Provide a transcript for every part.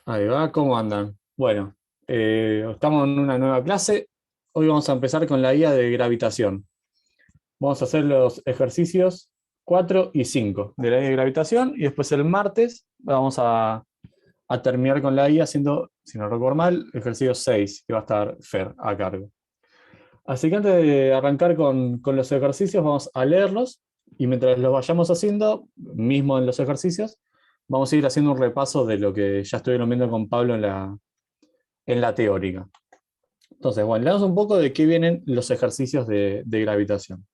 Ahí va, ¿cómo andan? Bueno, estamos en una nueva clase. Hoy vamos a empezar con la guía de gravitación. Vamos a hacer los ejercicios 4 y 5 de la guía de gravitación y después el martes vamos a terminar con la guía haciendo, si no recuerdo mal, ejercicio 6, que va a estar Fer a cargo. Así que antes de arrancar con los ejercicios, vamos a leerlos y mientras los vayamos haciendo, mismo en los ejercicios, vamos a ir haciendo un repaso de lo que ya estuvieron viendo con Pablo en la teórica. Entonces, bueno, leamos un poco de qué vienen los ejercicios de gravitación.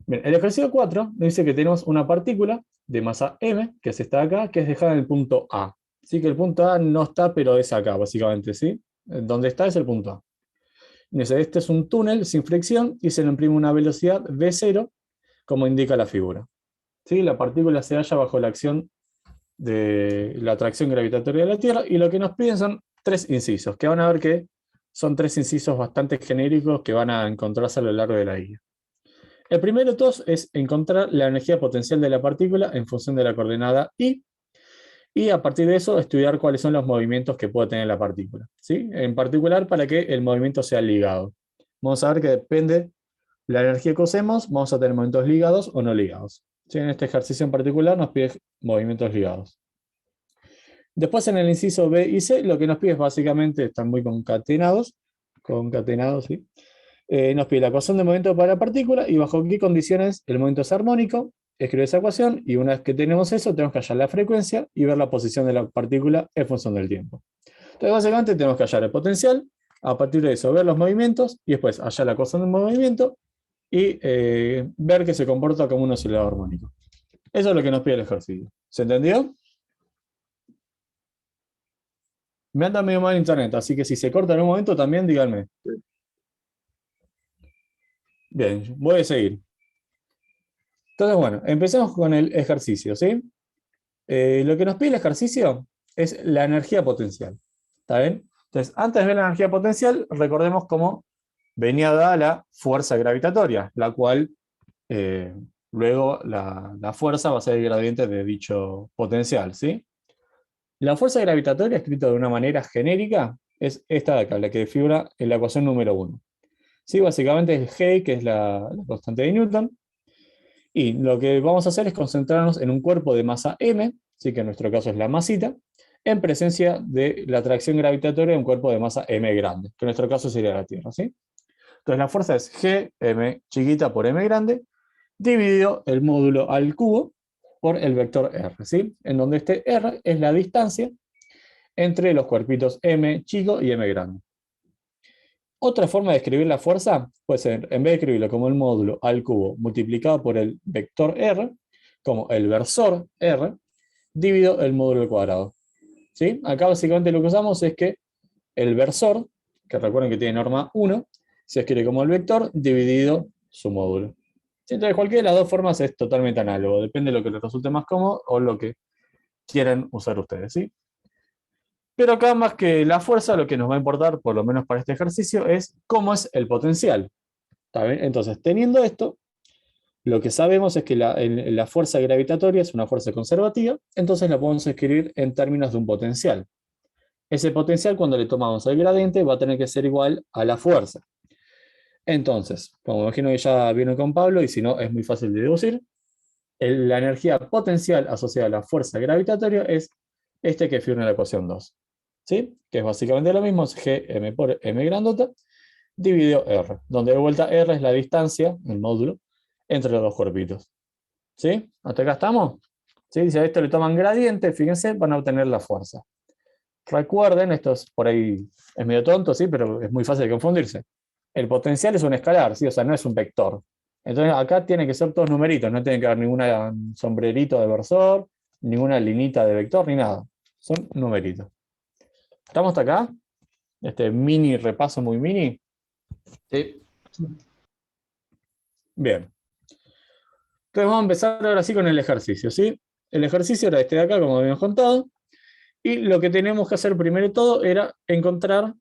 Bien, el ejercicio 4 nos dice que tenemos una partícula de masa m, que es esta de acá, que es dejada en el punto A. Así que el punto A no está, pero es acá, básicamente, ¿sí? Donde está es el punto A. Dice, este es un túnel sin fricción y se le imprime una velocidad v0, como indica la figura. ¿Sí? La partícula se halla bajo la acción de la atracción gravitatoria de la Tierra, y lo que nos piden son tres incisos, que van a ver que son tres incisos bastante genéricos que van a encontrarse a lo largo de la guía. El primero de todos es encontrar la energía potencial de la partícula en función de la coordenada y a partir de eso estudiar cuáles son los movimientos que puede tener la partícula, ¿sí? En particular para que el movimiento sea ligado. Vamos a ver que depende de la energía que usemos, vamos a tener movimientos ligados o no ligados. ¿Sí? En este ejercicio en particular nos pide movimientos ligados. Después en el inciso B y C, lo que nos pide es básicamente, están muy concatenados, ¿sí? Nos pide la ecuación de movimiento para la partícula y bajo qué condiciones el movimiento es armónico, escribe esa ecuación y una vez que tenemos eso, tenemos que hallar la frecuencia y ver la posición de la partícula en función del tiempo. Entonces básicamente tenemos que hallar el potencial, a partir de eso ver los movimientos y después hallar la ecuación del movimiento y ver que se comporta como un oscilador armónico. Eso es lo que nos pide el ejercicio. ¿Se entendió? Me anda medio mal internet, así que si se corta en un momento también díganme. Bien, voy a seguir. Entonces, bueno, empecemos con el ejercicio, ¿sí? Lo que nos pide el ejercicio es la energía potencial. ¿Está bien? Entonces, antes de ver la energía potencial, recordemos cómo venía dada la fuerza gravitatoria, la cual luego la fuerza va a ser el gradiente de dicho potencial, ¿sí? La fuerza gravitatoria, escrita de una manera genérica, es esta de acá, la que figura en la ecuación número 1. Sí, básicamente es G, que es la constante de Newton, y lo que vamos a hacer es concentrarnos en un cuerpo de masa m, ¿sí? Que en nuestro caso es la masita, en presencia de la atracción gravitatoria de un cuerpo de masa m grande, que en nuestro caso sería la Tierra, ¿sí? Entonces la fuerza es G, m chiquita por m grande, dividido el módulo al cubo por el vector r, ¿sí? En donde este r es la distancia entre los cuerpitos m chico y m grande. Otra forma de escribir la fuerza puede ser, en vez de escribirlo como el módulo al cubo multiplicado por el vector r, como el versor r, dividido el módulo al cuadrado. ¿Sí? Acá básicamente lo que usamos es que el versor, que recuerden que tiene norma 1, se escribe como el vector dividido su módulo. ¿Sí? Entonces cualquiera de las dos formas es totalmente análogo, depende de lo que les resulte más cómodo o lo que quieran usar ustedes. ¿Sí? Pero acá más que la fuerza, lo que nos va a importar, por lo menos para este ejercicio, es cómo es el potencial. ¿Está bien? Entonces, teniendo esto, lo que sabemos es que la fuerza gravitatoria es una fuerza conservativa, entonces la podemos escribir en términos de un potencial. Ese potencial, cuando le tomamos el gradiente, va a tener que ser igual a la fuerza. Entonces, como imagino que ya vieron con Pablo, y si no, es muy fácil de deducir, la energía potencial asociada a la fuerza gravitatoria es este que figura en la ecuación 2. ¿Sí? Que es básicamente lo mismo, es Gm por m grandota, dividido R, donde de vuelta R es la distancia, el módulo, entre los dos cuerpitos. ¿Sí? ¿Hasta acá estamos? ¿Sí? Si a esto le toman gradiente, fíjense, van a obtener la fuerza. Recuerden, esto es, por ahí es medio tonto, ¿sí? Pero es muy fácil de confundirse. El potencial es un escalar, ¿sí? O sea, no es un vector. Entonces acá tienen que ser todos numeritos, no tiene que haber ninguna sombrerito de versor, ninguna linita de vector, ni nada. Son numeritos. ¿Estamos hasta acá? Este mini repaso muy mini. Sí. Bien. Entonces vamos a empezar ahora sí con el ejercicio, ¿sí? El ejercicio era este de acá, como habíamos contado, y lo que teníamos que hacer primero de todo era encontrar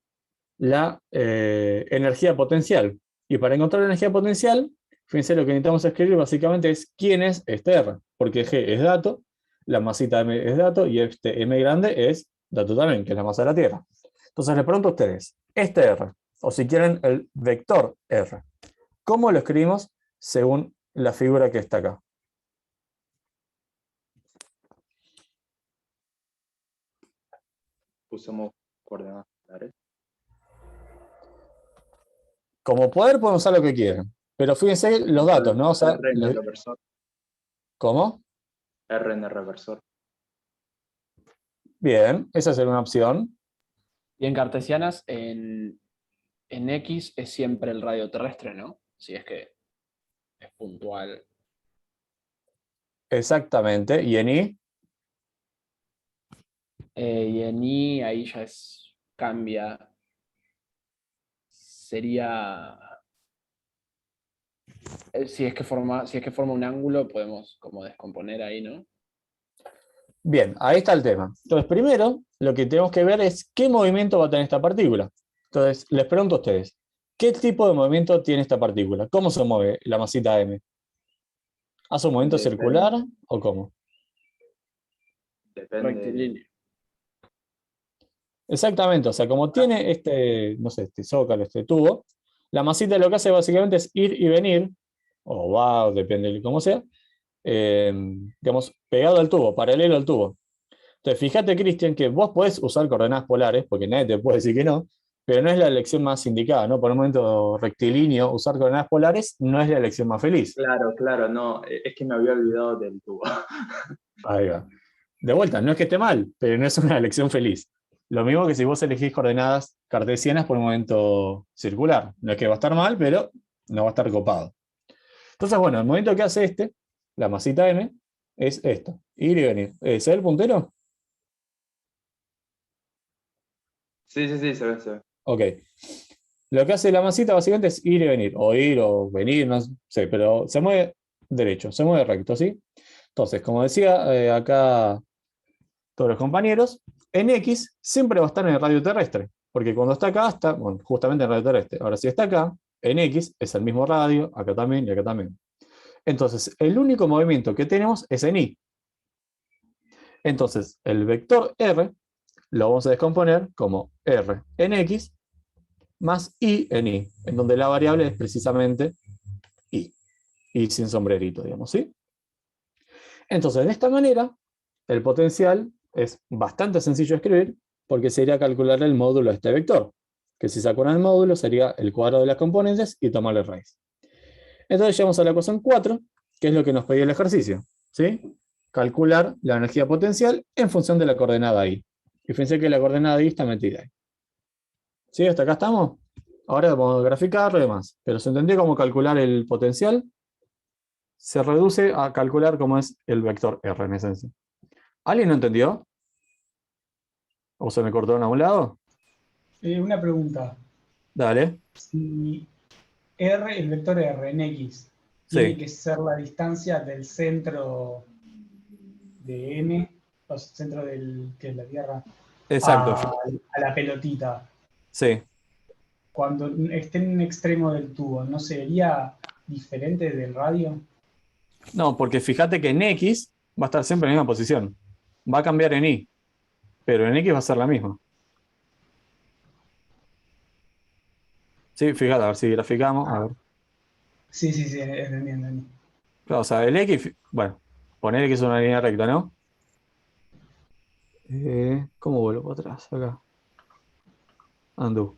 la energía potencial. Y para encontrar la energía potencial, fíjense, lo que necesitamos escribir básicamente es quién es este R, porque G es dato, la masita M es dato, y este M grande es dato también, que es la masa de la Tierra. Entonces les pregunto a ustedes, este R, o si quieren el vector R, ¿cómo lo escribimos según la figura que está acá? Usamos coordenadas polares. Como poder podemos usar lo que quieran, pero fíjense los datos, ¿no? O sea, R en el reversor. ¿cómo? R en el reversor. Bien, esa sería una opción. Y en cartesianas, en X es siempre el radio terrestre, ¿no? Si es que es puntual. Exactamente. ¿Y en Y? Y en Y ahí ya cambia. Sería. Si es que forma un ángulo, podemos como descomponer ahí, ¿no? Bien, ahí está el tema. Entonces, primero, lo que tenemos que ver es qué movimiento va a tener esta partícula. Entonces, les pregunto a ustedes, ¿qué tipo de movimiento tiene esta partícula? ¿Cómo se mueve la masita M? ¿Hace un movimiento circular o cómo? Depende. Rectilíneo. Exactamente, o sea, como tiene este, no sé, este zócalo, este tubo, la masita lo que hace básicamente es ir y venir, o va, o depende de cómo sea, digamos, pegado al tubo, paralelo al tubo. Entonces, fíjate, Cristian, que vos podés usar coordenadas polares, porque nadie te puede decir que no, pero no es la elección más indicada, ¿no? Por un momento rectilíneo, usar coordenadas polares no es la elección más feliz. Claro, no, es que me había olvidado del tubo. Ahí va. De vuelta, no es que esté mal, pero no es una elección feliz. Lo mismo que si vos elegís coordenadas cartesianas por un momento circular. No es que va a estar mal, pero no va a estar copado. Entonces, bueno, el movimiento que hace este, la masita M, es esto, ir y venir. ¿Se ve el puntero? Sí, se ve. Ok. Lo que hace la masita básicamente es ir o venir, no sé, pero se mueve derecho, se mueve recto, ¿sí? Entonces, como decía acá todos los compañeros, en X siempre va a estar en el radio terrestre, porque cuando está acá está, bueno, justamente en el radio terrestre. Ahora, si está acá, en X es el mismo radio, acá también y acá también. Entonces, el único movimiento que tenemos es en Y. Entonces, el vector R lo vamos a descomponer como R en X más Y en Y, en donde la variable es precisamente Y. Y sin sombrerito, digamos, ¿sí? Entonces, de esta manera, el potencial es bastante sencillo de escribir porque sería calcular el módulo de este vector, que si se acuerdan el módulo sería el cuadrado de las componentes y tomarle raíz. Entonces llegamos a la ecuación 4, que es lo que nos pedía el ejercicio, ¿sí? Calcular la energía potencial en función de la coordenada Y. Y fíjense que la coordenada Y está metida ahí. ¿Sí? ¿Hasta acá estamos? Ahora vamos a graficarlo y demás. Pero se entendió cómo calcular el potencial. Se reduce a calcular cómo es el vector R en esencia. ¿Alguien no entendió? ¿O se me cortaron a un lado? Una pregunta. Dale. Si R, el vector R en X, tiene Sí, que ser la distancia del centro de M, o sea, centro que es la Tierra, exacto. a la pelotita. Sí. Cuando esté en un extremo del tubo, ¿no sería diferente del radio? No, porque fíjate que en X va a estar siempre en la misma posición. Va a cambiar en Y, pero en X va a ser la misma. Sí, fíjate, a ver si graficamos. A ver. Sí, entendí. Claro, o sea, el X, bueno, poner que es una línea recta, ¿no? ¿Cómo vuelvo para atrás? Acá. Undo.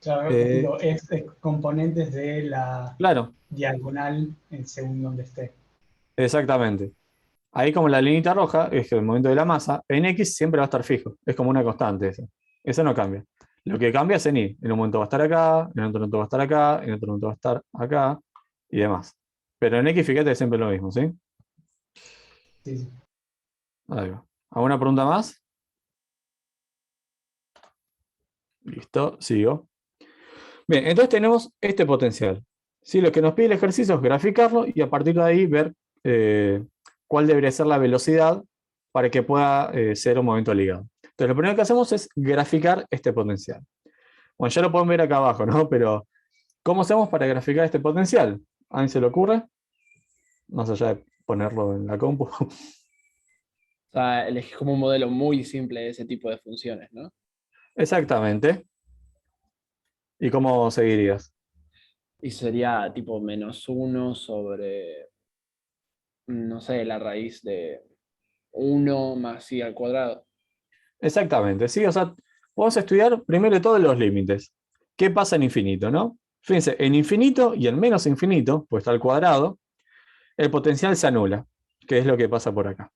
Claro, digo, es componentes de la Claro, diagonal según donde esté. exactamente. Ahí como la linita roja es el momento de la masa, en X siempre va a estar fijo. Es como una constante eso. Eso no cambia. Lo que cambia es en Y. En un momento va a estar acá, en otro momento va a estar acá, en otro momento va a estar acá y demás. Pero en X, fíjate, es siempre lo mismo, ¿sí? Sí. Ahí va. ¿Alguna pregunta más? Listo, sigo. Bien, entonces tenemos este potencial. ¿Sí? Lo que nos pide el ejercicio es graficarlo y a partir de ahí ver cuál debería ser la velocidad para que pueda ser un movimiento ligado. Entonces, lo primero que hacemos es graficar este potencial. Bueno, ya lo pueden ver acá abajo, ¿no? Pero, ¿cómo hacemos para graficar este potencial? ¿A alguien se le ocurre? Más allá de ponerlo en la compu. sea, elegís como un modelo muy simple de ese tipo de funciones, ¿no? Exactamente. ¿Y cómo seguirías? Y sería tipo -1 sobre, no sé, la raíz de 1 más i al cuadrado. Exactamente, sí, o sea, vamos a estudiar primero de todo los límites. ¿Qué pasa en infinito, no? Fíjense, en infinito y en menos infinito, pues está al cuadrado, el potencial se anula, que es lo que pasa por acá.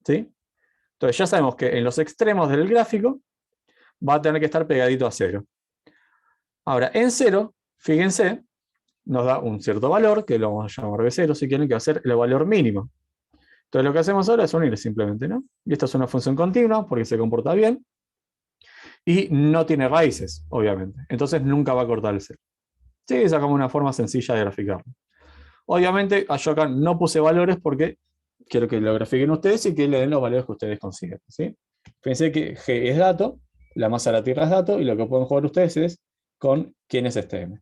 ¿Sí? Entonces ya sabemos que en los extremos del gráfico va a tener que estar pegadito a cero. Ahora, en cero, fíjense, nos da un cierto valor, que lo vamos a llamar B0, si quieren, que va a ser el valor mínimo. Entonces lo que hacemos ahora es unir simplemente, ¿no? Y esto es una función continua, porque se comporta bien, y no tiene raíces, obviamente. Entonces nunca va a cortar el cero. Sí, esa es como una forma sencilla de graficarlo. Obviamente, yo acá no puse valores porque quiero que lo grafiquen ustedes y que le den los valores que ustedes consideran, ¿sí? Pensé que G es dato, la masa de la Tierra es dato, y lo que pueden jugar ustedes es con quién es este M.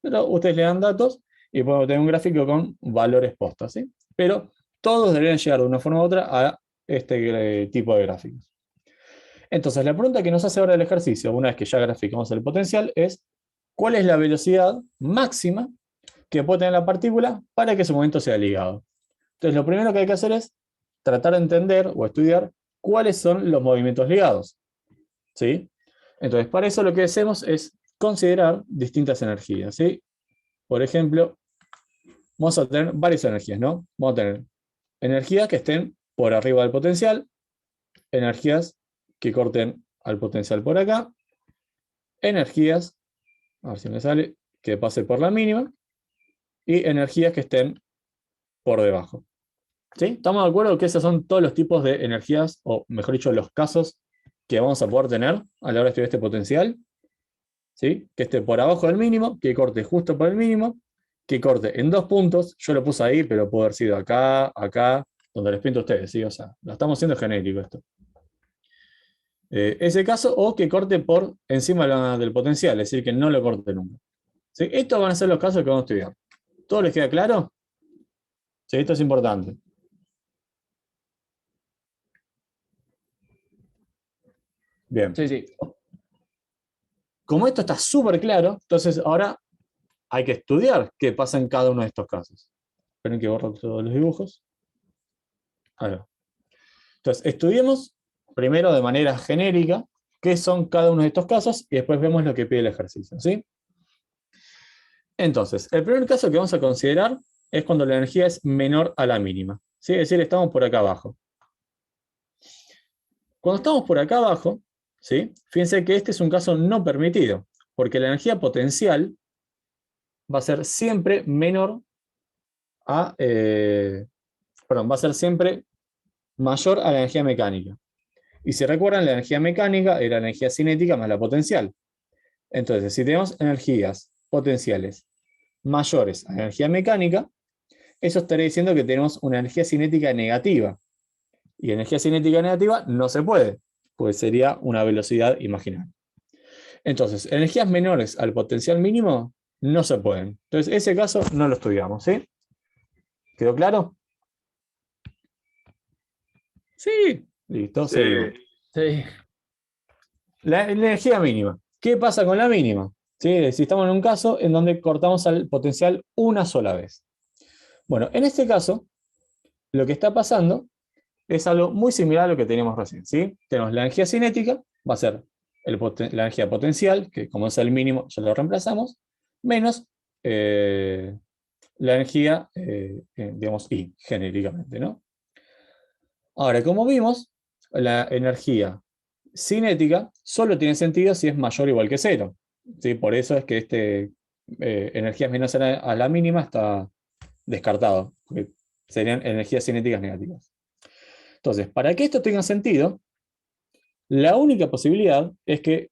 Pero ustedes le dan datos y pueden tener un gráfico con valores postas, ¿sí? Pero todos deberían llegar de una forma u otra a este tipo de gráficos. Entonces, la pregunta que nos hace ahora el ejercicio, una vez que ya graficamos el potencial, es ¿cuál es la velocidad máxima que puede tener la partícula para que ese momento sea ligado? Entonces, lo primero que hay que hacer es tratar de entender o estudiar cuáles son los movimientos ligados, ¿sí? Entonces, para eso lo que hacemos es considerar distintas energías, ¿sí? Por ejemplo, vamos a tener varias energías, ¿no? Vamos a tener energías que estén por arriba del potencial, energías que corten al potencial por acá, energías, a ver si me sale, que pase por la mínima, y energías que estén por debajo. ¿Sí? ¿Estamos de acuerdo que esos son todos los tipos de energías, o mejor dicho, los casos que vamos a poder tener a la hora de estudiar este potencial? ¿Sí? Que esté por abajo del mínimo, que corte justo por el mínimo, que corte en 2 puntos, yo lo puse ahí, pero puede haber sido acá, acá, donde les pinto a ustedes, ¿sí? O sea, lo estamos haciendo genérico esto. Ese caso, o que corte por encima del potencial, es decir, que no lo corte nunca. ¿Sí? Estos van a ser los casos que vamos a estudiar. ¿Todo les queda claro? Sí, esto es importante. Bien. Sí, sí. Como esto está súper claro, entonces ahora hay que estudiar qué pasa en cada uno de estos casos. Esperen que borro todos los dibujos. Ahí va. Entonces, estudiemos primero de manera genérica qué son cada uno de estos casos y después vemos lo que pide el ejercicio, ¿sí? Entonces, el primer caso que vamos a considerar es cuando la energía es menor a la mínima, ¿sí? Es decir, estamos por acá abajo. Cuando estamos por acá abajo, ¿sí? Fíjense que este es un caso no permitido, porque la energía potencial va a ser siempre menor a, va a ser siempre mayor a la energía mecánica. Y si recuerdan, la energía mecánica era la energía cinética más la potencial. Entonces, si tenemos energías potenciales mayores a la energía mecánica, eso estaría diciendo que tenemos una energía cinética negativa. Y energía cinética negativa no se puede, pues sería una velocidad imaginaria. Entonces, energías menores al potencial mínimo no se pueden. Entonces, ese caso no lo estudiamos, ¿sí? ¿Quedó claro? Sí. Listo, Sí. seguimos. Sí. La energía mínima. ¿Qué pasa con la mínima? ¿Sí? Si estamos en un caso en donde cortamos al potencial una sola vez. Bueno, en este caso, lo que está pasando es algo muy similar a lo que teníamos recién, ¿sí? Tenemos la energía cinética, va a ser la energía potencial, que como es el mínimo, ya lo reemplazamos, menos la energía, digamos, I, genéricamente, ¿no? Ahora, como vimos, la energía cinética solo tiene sentido si es mayor o igual que cero, ¿sí? Por eso es que energías menos a la mínima está descartado, porque serían energías cinéticas negativas. Entonces, para que esto tenga sentido, la única posibilidad es que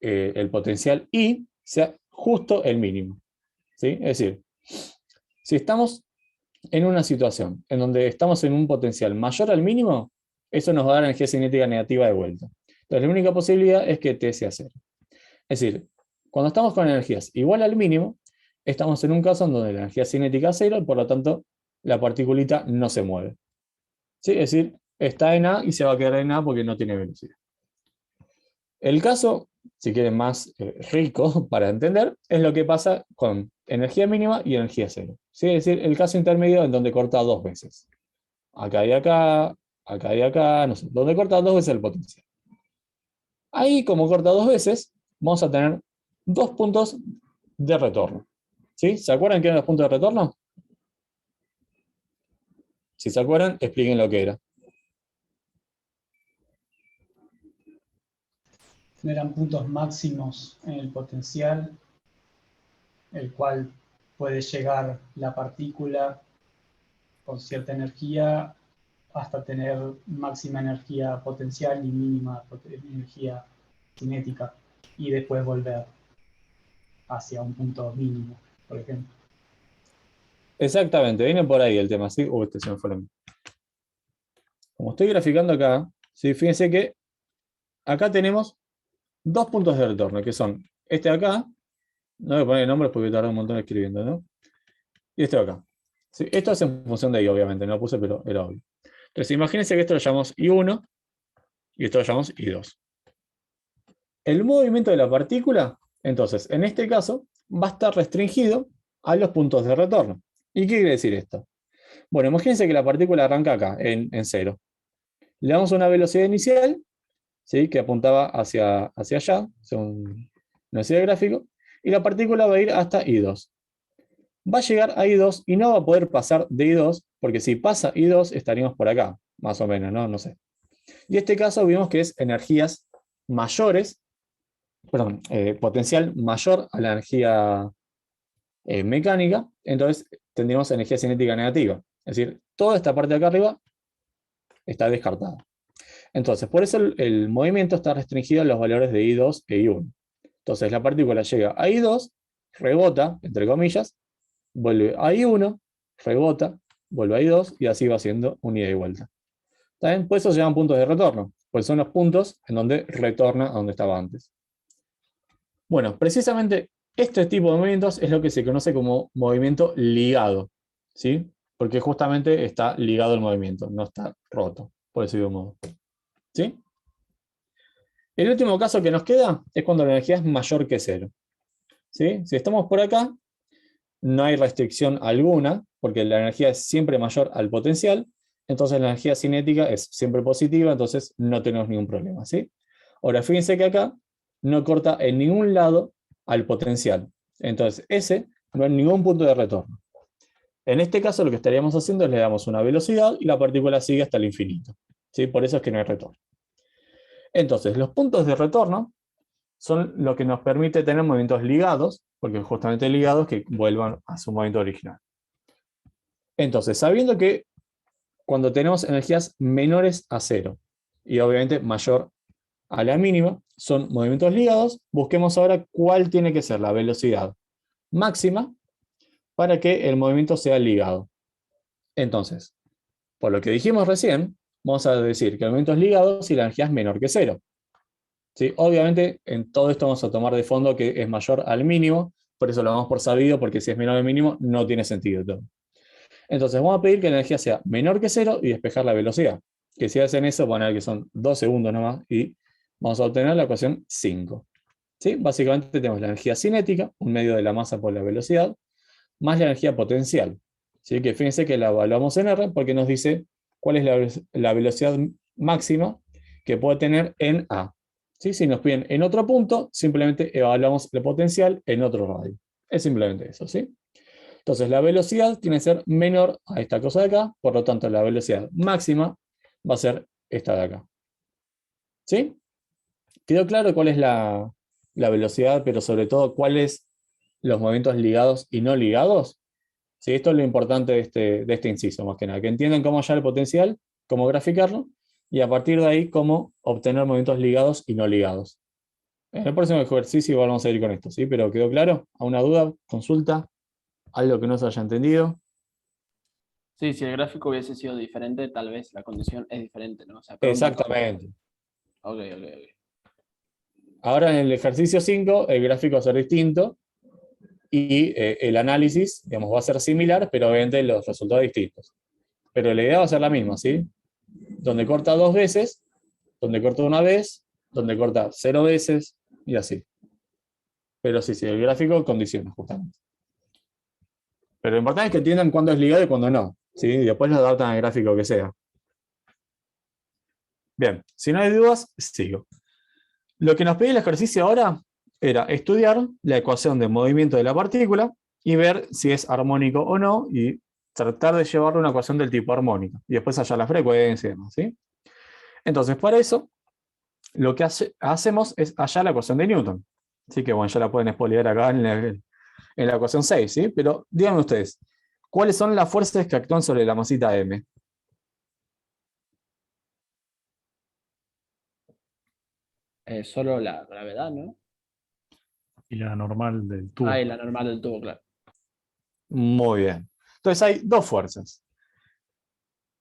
el potencial I sea justo el mínimo, ¿sí? Es decir, si estamos en una situación en donde estamos en un potencial mayor al mínimo, eso nos va a dar energía cinética negativa de vuelta. Entonces, la única posibilidad es que T sea cero. Es decir, cuando estamos con energías igual al mínimo, estamos en un caso en donde la energía cinética es cero y por lo tanto la particulita no se mueve. ¿Sí? Es decir, está en A y se va a quedar en A porque no tiene velocidad. El caso, si quieren más rico para entender, es lo que pasa con energía mínima y energía cero. ¿Sí? Es decir, el caso intermedio en donde corta dos veces. Acá y acá, acá y acá, no sé, donde corta dos veces el potencial. Ahí, como corta dos veces, vamos a tener dos puntos de retorno. ¿Sí? ¿Se acuerdan qué eran los puntos de retorno? Si se acuerdan, expliquen lo que era. Eran puntos máximos en el potencial, el cual puede llegar la partícula con cierta energía hasta tener máxima energía potencial y mínima energía cinética, y después volver hacia un punto mínimo, por ejemplo. Exactamente, viene por ahí el tema, ¿sí? Este se me fue la mía. Como estoy graficando acá, ¿sí? Fíjense que acá tenemos dos puntos de retorno, que son este de acá, no voy a poner nombres porque tardé un montón escribiendo, ¿no? Y este de acá. ¿Sí? Esto es en función de I, obviamente, no lo puse, pero era obvio. Entonces, imagínense que esto lo llamamos I1 y esto lo llamamos I2. El movimiento de la partícula, entonces, en este caso, va a estar restringido a los puntos de retorno. ¿Y qué quiere decir esto? Bueno, imagínense que la partícula arranca acá, en 0. Le damos una velocidad inicial, ¿sí? Que apuntaba hacia allá, según nos decía el gráfico, y la partícula va a ir hasta I2. Va a llegar a I2 y no va a poder pasar de I2, porque si pasa I2 estaríamos por acá, más o menos, ¿no? No sé. Y en este caso vimos que es energías mayores, perdón, potencial mayor a la energía mecánica, entonces tendríamos energía cinética negativa. Es decir, toda esta parte de acá arriba está descartada. Entonces, por eso el movimiento está restringido a los valores de I2 e I1. Entonces, la partícula llega a I2, rebota, entre comillas, vuelve a I1, rebota, vuelve a I2 y así va haciendo un ida y vuelta. ¿También? Por eso se llaman puntos de retorno, pues son los puntos en donde retorna a donde estaba antes. Bueno, precisamente este tipo de movimientos es lo que se conoce como movimiento ligado, ¿sí? Porque justamente está ligado al movimiento, no está roto, por decirlo de un modo. ¿Sí? El último caso que nos queda es cuando la energía es mayor que cero. ¿Sí? Si estamos por acá, no hay restricción alguna, porque la energía es siempre mayor al potencial, entonces la energía cinética es siempre positiva, entonces no tenemos ningún problema. ¿Sí? Ahora, fíjense que acá no corta en ningún lado al potencial. Entonces, ese no hay ningún punto de retorno. En este caso, lo que estaríamos haciendo es le damos una velocidad y la partícula sigue hasta el infinito. ¿Sí? Por eso es que no hay retorno. Entonces, los puntos de retorno son lo que nos permite tener movimientos ligados, porque justamente ligados que vuelvan a su movimiento original. Entonces, sabiendo que cuando tenemos energías menores a cero y obviamente mayor a la mínima, son movimientos ligados, busquemos ahora cuál tiene que ser la velocidad máxima para que el movimiento sea ligado. Entonces, por lo que dijimos recién, vamos a decir que el movimiento es ligado si la energía es menor que cero. ¿Sí? Obviamente, en todo esto vamos a tomar de fondo que es mayor al mínimo, por eso lo damos por sabido, porque si es menor al mínimo no tiene sentido todo. Entonces vamos a pedir que la energía sea menor que cero y despejar la velocidad. Que si hacen eso, van a ver que son 2 segundos nomás y vamos a obtener la ecuación 5. ¿Sí? Básicamente tenemos la energía cinética, un medio de la masa por la velocidad, más la energía potencial. ¿Sí? Que fíjense que la evaluamos en R porque nos dice cuál es la velocidad máxima que puede tener en A. ¿Sí? Si nos piden en otro punto, simplemente evaluamos el potencial en otro radio. Es simplemente eso, ¿sí? Entonces la velocidad tiene que ser menor a esta cosa de acá, por lo tanto la velocidad máxima va a ser esta de acá. ¿Sí? ¿Quedó claro cuál es la velocidad, pero sobre todo cuáles los movimientos ligados y no ligados? Sí, esto es lo importante de este inciso, más que nada, que entiendan cómo hallar el potencial, cómo graficarlo, y a partir de ahí cómo obtener movimientos ligados y no ligados. En el próximo ejercicio igual vamos a ir con esto, ¿sí? Pero ¿quedó claro? ¿Alguna duda? ¿Consulta? ¿Algo que no se haya entendido? Sí, si el gráfico hubiese sido diferente, tal vez la condición es diferente, ¿no? O sea, pregunta- Exactamente. Ok, ok, ok. Ahora en el ejercicio 5 el gráfico va a ser distinto y el análisis, digamos, va a ser similar, pero obviamente los resultados distintos. Pero la idea va a ser la misma, ¿sí? donde corta 2 veces, donde corta una vez, donde corta 0 veces, y así. Pero sí, el gráfico condiciona justamente. Pero lo importante es que entiendan cuándo es ligado y cuándo no, ¿sí? Y después lo adaptan al gráfico que sea. Bien, si no hay dudas, sigo. Lo que nos pedía el ejercicio ahora era estudiar la ecuación de movimiento de la partícula y ver si es armónico o no, y tratar de llevarle una ecuación del tipo armónico. Y después hallar la frecuencia y demás, ¿sí? Entonces, para eso, lo que hacemos es hallar la ecuación de Newton. Así que, bueno, ya la pueden expoliar acá en la ecuación 6, ¿sí? Pero díganme ustedes, ¿cuáles son las fuerzas que actúan sobre la masita M? Solo la gravedad, ¿no? Y la normal del tubo. Ah, y la normal del tubo, claro. Muy bien. Entonces hay dos fuerzas.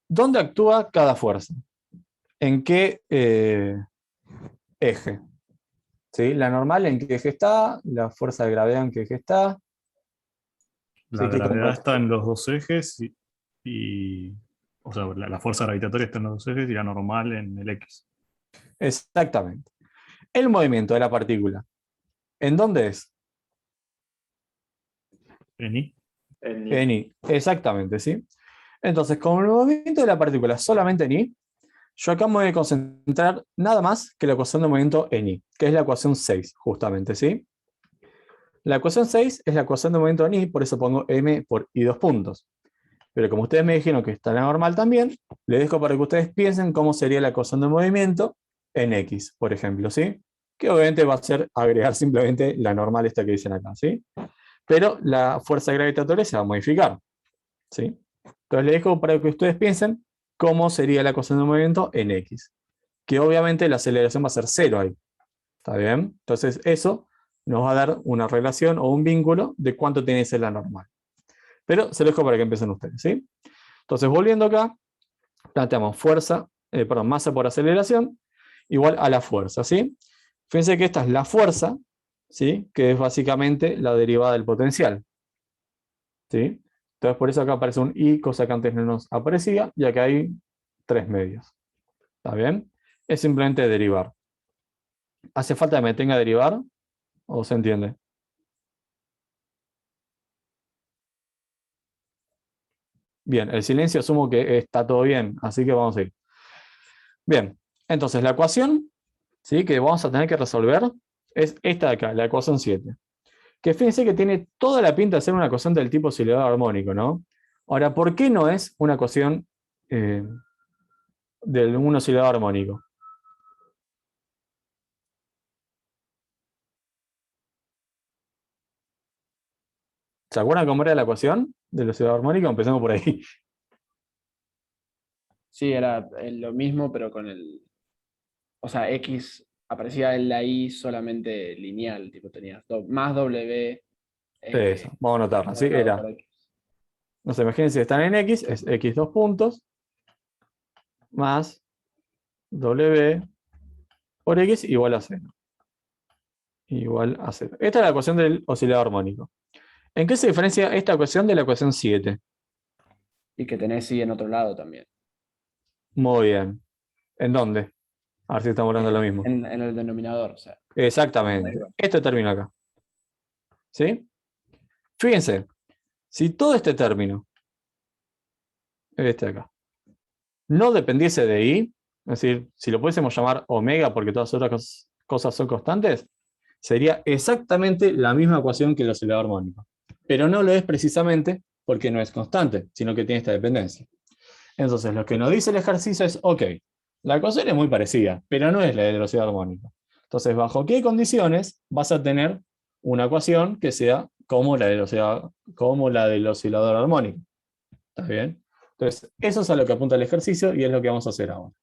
¿Dónde actúa cada fuerza? ¿En qué eje? ¿Sí? La normal, ¿en qué eje está? La fuerza de gravedad, ¿en qué eje está? La Sí, ¿qué gravedad comparto? está en los dos ejes o sea, la fuerza gravitatoria está en los dos ejes y la normal en el X. Exactamente. El movimiento de la partícula, ¿en dónde es? En I. En I. Exactamente, ¿sí? Entonces, con el movimiento de la partícula solamente en I, yo acá me voy a concentrar nada más que la ecuación de movimiento en I, que es la ecuación 6, justamente, ¿sí? La ecuación 6 es la ecuación de movimiento en I, por eso pongo M por I dos puntos. Pero como ustedes me dijeron que está en la normal también, les dejo para que ustedes piensen cómo sería la ecuación de movimiento en X, por ejemplo, ¿sí? Que obviamente va a ser agregar simplemente la normal esta que dicen acá, ¿sí? Pero la fuerza gravitatoria se va a modificar, ¿sí? Entonces les dejo para que ustedes piensen cómo sería la ecuación de movimiento en X. Que obviamente la aceleración va a ser 0 ahí. ¿Está bien? Entonces eso nos va a dar una relación o un vínculo de cuánto tiene que ser la normal. Pero se lo dejo para que empiecen ustedes, ¿sí? Entonces, volviendo acá, planteamos masa por aceleración igual a la fuerza, ¿sí? Fíjense que esta es la fuerza, ¿sí? Que es básicamente la derivada del potencial, ¿sí? Entonces, por eso acá aparece un I, cosa que antes no nos aparecía, ya que hay 3 medios. ¿Está bien? Es simplemente derivar. ¿Hace falta que me tenga que derivar? ¿O se entiende? Bien, el silencio asumo que está todo bien, así que vamos a ir. Bien, entonces la ecuación, ¿sí? Que vamos a tener que resolver es esta de acá, la ecuación 7. Que fíjense que tiene toda la pinta de ser una ecuación del tipo oscilador armónico, ¿no? Ahora, ¿por qué no es una ecuación de un oscilador armónico? ¿Se acuerdan cómo era la ecuación del oscilador armónico? Empezamos por ahí. Sí, era lo mismo, pero con el. O sea, X aparecía en la I solamente lineal, tipo tenías más W. Eso, vamos a anotarla, ¿sí? multiplicado Era, por X. no sé, imagínense, están en X, es X dos puntos, más W por X igual a 0. Igual a 0. Esta es la ecuación del oscilador armónico. ¿En qué se diferencia esta ecuación de la ecuación 7? Y que tenés I en otro lado también. Muy bien. ¿En dónde? A ver si estamos hablando de lo mismo. En el denominador, o sea. Exactamente. Este término acá. ¿Sí? Fíjense, si todo este término, este de acá, no dependiese de I, es decir, si lo pudiésemos llamar omega porque todas las otras cosas son constantes, sería exactamente la misma ecuación que el oscilador armónico. Pero no lo es precisamente porque no es constante, sino que tiene esta dependencia. Entonces, lo que nos dice el ejercicio es, ok, la ecuación es muy parecida, pero no es la del oscilador armónico. Entonces, ¿bajo qué condiciones vas a tener una ecuación que sea como la del oscilador armónico? ¿Está bien? Entonces, eso es a lo que apunta el ejercicio y es lo que vamos a hacer ahora.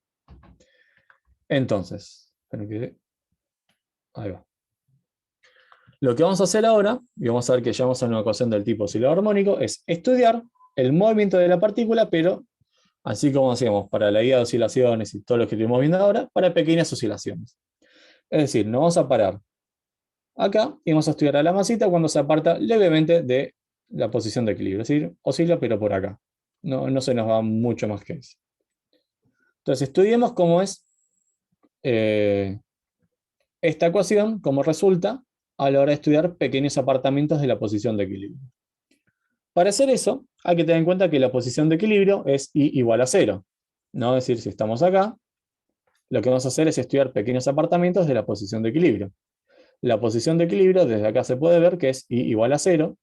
Entonces, ahí va. Lo que vamos a hacer ahora, y vamos a ver que llegamos a una ecuación del tipo oscilador armónico, es estudiar el movimiento de la partícula, pero así como hacíamos para la guía de oscilaciones y todo lo que estuvimos viendo ahora, para pequeñas oscilaciones. Es decir, nos vamos a parar acá y vamos a estudiar a la masita cuando se aparta levemente de la posición de equilibrio. Es decir, oscila pero por acá. No se nos va mucho más que eso. Entonces, estudiemos cómo es esta ecuación, cómo resulta a la hora de estudiar pequeños apartamentos de la posición de equilibrio. Para hacer eso, hay que tener en cuenta que la posición de equilibrio es I igual a 0. ¿No? Es decir, si estamos acá, lo que vamos a hacer es estudiar pequeños apartamentos de la posición de equilibrio. La posición de equilibrio, desde acá se puede ver que es I igual a 0,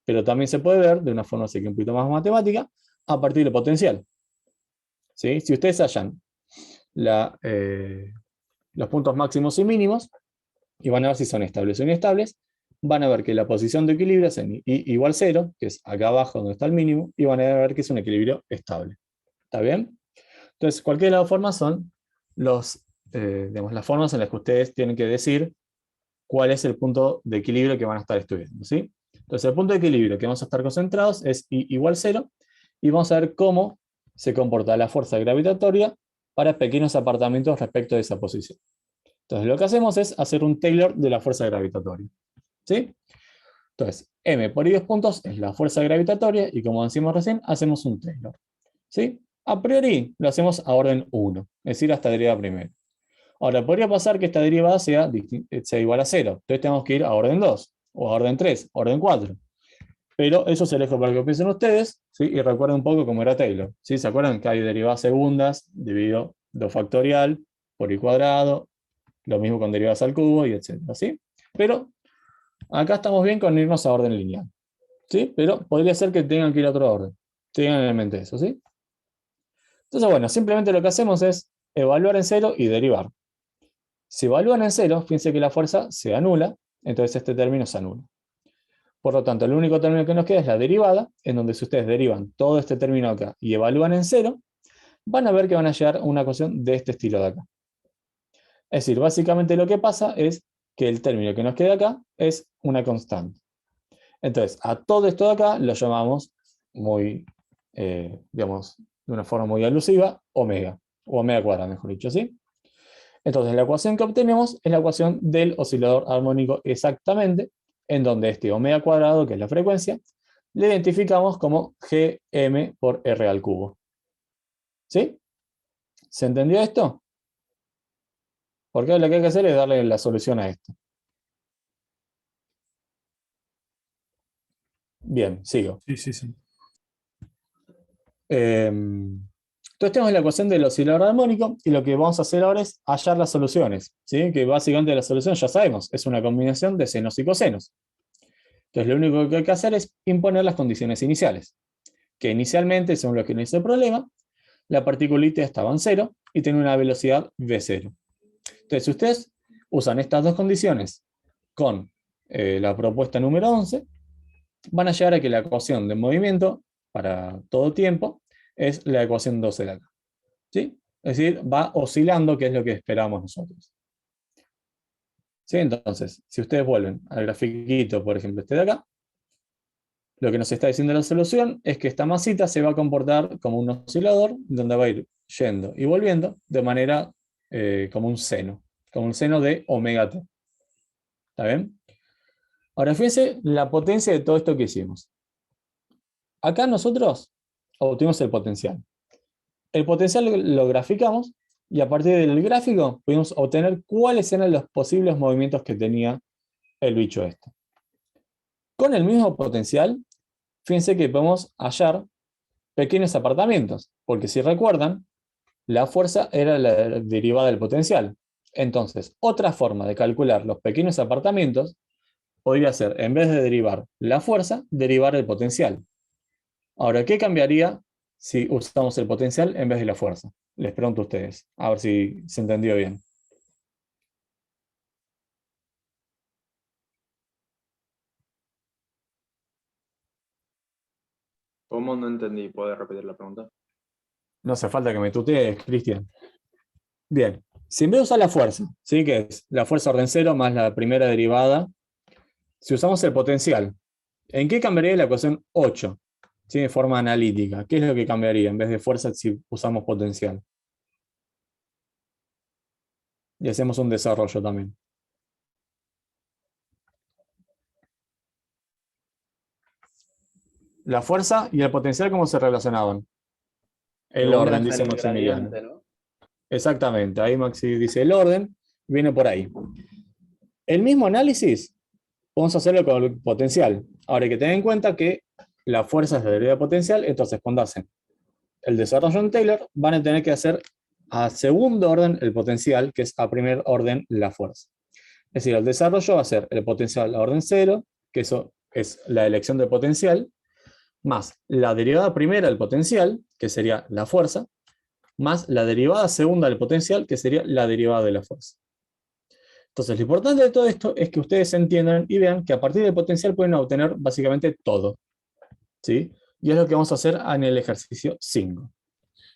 pero también se puede ver, de una forma así que un poquito más matemática, a partir del potencial. ¿Sí? Si ustedes hallan los puntos máximos y mínimos, y van a ver si son estables o inestables, van a ver que la posición de equilibrio es en I igual 0, que es acá abajo donde está el mínimo, y van a ver que es un equilibrio estable. ¿Está bien? Entonces, cualquiera de las formas son digamos, las formas en las que ustedes tienen que decir cuál es el punto de equilibrio que van a estar estudiando, ¿sí? Entonces, el punto de equilibrio que vamos a estar concentrados es I igual 0, y vamos a ver cómo se comporta la fuerza gravitatoria para pequeños apartamentos respecto de esa posición. Entonces, lo que hacemos es hacer un Taylor de la fuerza gravitatoria, ¿sí? Entonces, M por I 2 puntos es la fuerza gravitatoria, y como decimos recién, hacemos un Taylor, ¿sí? A priori lo hacemos a orden 1, es decir, hasta derivada primera. Ahora, podría pasar que esta derivada sea igual a 0. Entonces tenemos que ir a orden 2, o a orden 3, orden 4. Pero eso se dejo para que piensen ustedes, ¿sí? Y recuerden un poco cómo era Taylor, ¿sí? ¿Se acuerdan que hay derivadas segundas dividido 2 factorial por I cuadrado? Lo mismo con derivadas al cubo y etcétera, ¿sí? Pero acá estamos bien con irnos a orden lineal, ¿sí? Pero podría ser que tengan que ir a otro orden. Tengan en mente eso, ¿sí? Entonces, bueno, simplemente lo que hacemos es evaluar en 0 y derivar. Si evalúan en 0, fíjense que la fuerza se anula, entonces este término se anula. Por lo tanto, el único término que nos queda es la derivada, en donde si ustedes derivan todo este término acá y evalúan en 0, van a ver que van a llegar a una ecuación de este estilo de acá. Es decir, básicamente lo que pasa es que el término que nos queda acá es una constante. Entonces, a todo esto de acá lo llamamos digamos, de una forma muy alusiva, omega, o omega cuadrada, mejor dicho, ¿sí? Entonces, la ecuación que obtenemos es la ecuación del oscilador armónico exactamente, en donde este omega cuadrado, que es la frecuencia, le identificamos como Gm por R al cubo. ¿Sí? ¿Se entendió esto? Porque lo que hay que hacer es darle la solución a esto. Bien, sigo. Sí. Entonces tenemos la ecuación del oscilador armónico, y lo que vamos a hacer ahora es hallar las soluciones, ¿sí? Que básicamente la solución ya sabemos, es una combinación de senos y cosenos. Entonces lo único que hay que hacer es imponer las condiciones iniciales, que inicialmente, según lo que nos dice el problema, la particulita estaba en 0 y tiene una velocidad v0. Entonces, si ustedes usan estas dos condiciones con la propuesta número 11, van a llegar a que la ecuación de movimiento para todo tiempo es la ecuación 12 de acá, ¿sí? Es decir, va oscilando, que es lo que esperamos nosotros. ¿Sí? Entonces, si ustedes vuelven al grafiquito, por ejemplo, este de acá, lo que nos está diciendo la solución es que esta masita se va a comportar como un oscilador, donde va a ir yendo y volviendo de manera como un seno de omega t. ¿Está bien? Ahora fíjense la potencia de todo esto que hicimos. Acá nosotros obtuvimos el potencial. El potencial lo graficamos, y a partir del gráfico pudimos obtener cuáles eran los posibles movimientos que tenía el bicho este. Con el mismo potencial, fíjense que podemos hallar pequeños apartamentos, porque si recuerdan, la fuerza era la derivada del potencial. Entonces, otra forma de calcular los pequeños apartamentos podría ser, en vez de derivar la fuerza, derivar el potencial. Ahora, ¿qué cambiaría si usamos el potencial en vez de la fuerza? Les pregunto a ustedes, a ver si se entendió bien. ¿Cómo no entendí? ¿Puedes repetir la pregunta? No hace falta que me tutees, Cristian. Bien, si en vez de usar la fuerza, ¿sí? Que es la fuerza orden 0 más la primera derivada, si usamos el potencial, ¿en qué cambiaría la ecuación 8? ¿Sí? De forma analítica. ¿Qué es lo que cambiaría en vez de fuerza si usamos potencial? Y hacemos un desarrollo también. La fuerza y el potencial, ¿cómo se relacionaban? El Preguntas orden, dice en el Maximiliano. gradiente, ¿no? Exactamente, ahí Maxi dice el orden, viene por ahí. El mismo análisis vamos a hacerlo con el potencial. Ahora hay que tener en cuenta que la fuerza es la deriva potencial, entonces cuando hacen el desarrollo en Taylor, van a tener que hacer a segundo orden el potencial, que es a primer orden la fuerza. Es decir, el desarrollo va a ser el potencial a orden cero, que eso es la elección del potencial, más la derivada primera del potencial, que sería la fuerza, más la derivada segunda del potencial, que sería la derivada de la fuerza. Entonces, lo importante de todo esto es que ustedes entiendan y vean que a partir del potencial pueden obtener básicamente todo, ¿sí? Y es lo que vamos a hacer en el ejercicio 5.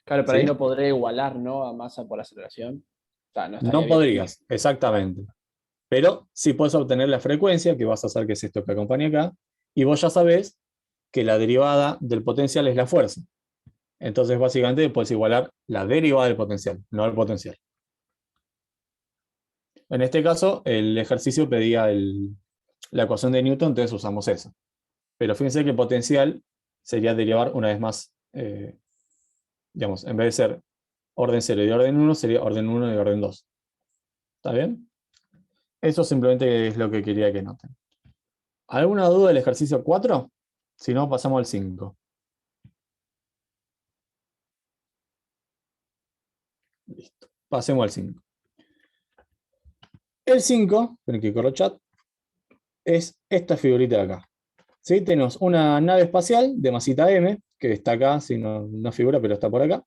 Claro, pero ahí ¿Sí? no podré igualar, ¿no? A masa por aceleración. O sea, no estaría No bien. podrías, exactamente. Pero sí puedes obtener la frecuencia, que vas a hacer que es esto que acompaña acá, y vos ya sabés que la derivada del potencial es la fuerza. Entonces, básicamente, puedes igualar la derivada del potencial, no el potencial. En este caso, el ejercicio pedía la ecuación de Newton, entonces usamos eso. Pero fíjense que el potencial sería derivar una vez más, digamos, en vez de ser orden 0 y de orden 1, sería orden 1 y orden 2. ¿Está bien? Eso simplemente es lo que quería que noten. ¿Alguna duda del ejercicio 4? Si no, pasamos al 5. Listo. Pasemos al 5. El 5, esperen que corro el chat, es esta figurita de acá. ¿Sí? Tenemos una nave espacial de masita M, que está acá, si no figura, pero está por acá,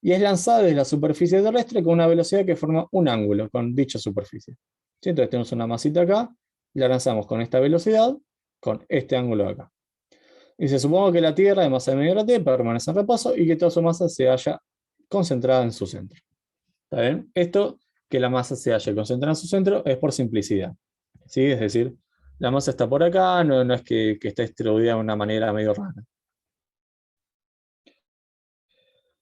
y es lanzada desde la superficie terrestre con una velocidad que forma un ángulo con dicha superficie. ¿Sí? Entonces tenemos una masita acá, la lanzamos con esta velocidad, con este ángulo de acá. Y se supone que la Tierra de masa medio T permanece en reposo y que toda su masa se halla concentrada en su centro. ¿Está bien? Esto, que la masa se haya concentrada en su centro, es por simplicidad. ¿Sí? Es decir, la masa está por acá, no es que está distribuida de una manera medio rara.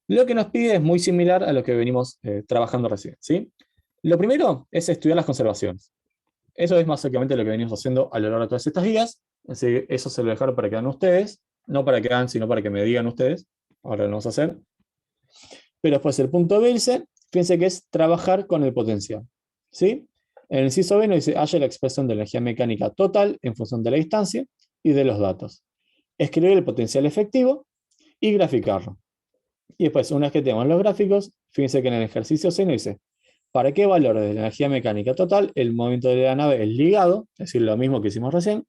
Lo que nos pide es muy similar a lo que venimos trabajando recién, ¿sí? Lo primero es estudiar las conservaciones. Eso es básicamente lo que venimos haciendo a lo largo de todas estas guías. Así que eso se lo dejaron para que hagan ustedes. No para que hagan, sino para que me digan ustedes. Ahora lo vamos a hacer. Pero después el punto B dice, fíjense que es trabajar con el potencial. ¿Sí? En el inciso B nos dice, haya la expresión de energía mecánica total en función de la distancia y de los datos. Escribir el potencial efectivo y graficarlo. Y después, una vez que tenemos los gráficos, fíjense que en el ejercicio C nos dice, ¿para qué valor de la energía mecánica total el movimiento de la nave es ligado? Es decir, lo mismo que hicimos recién.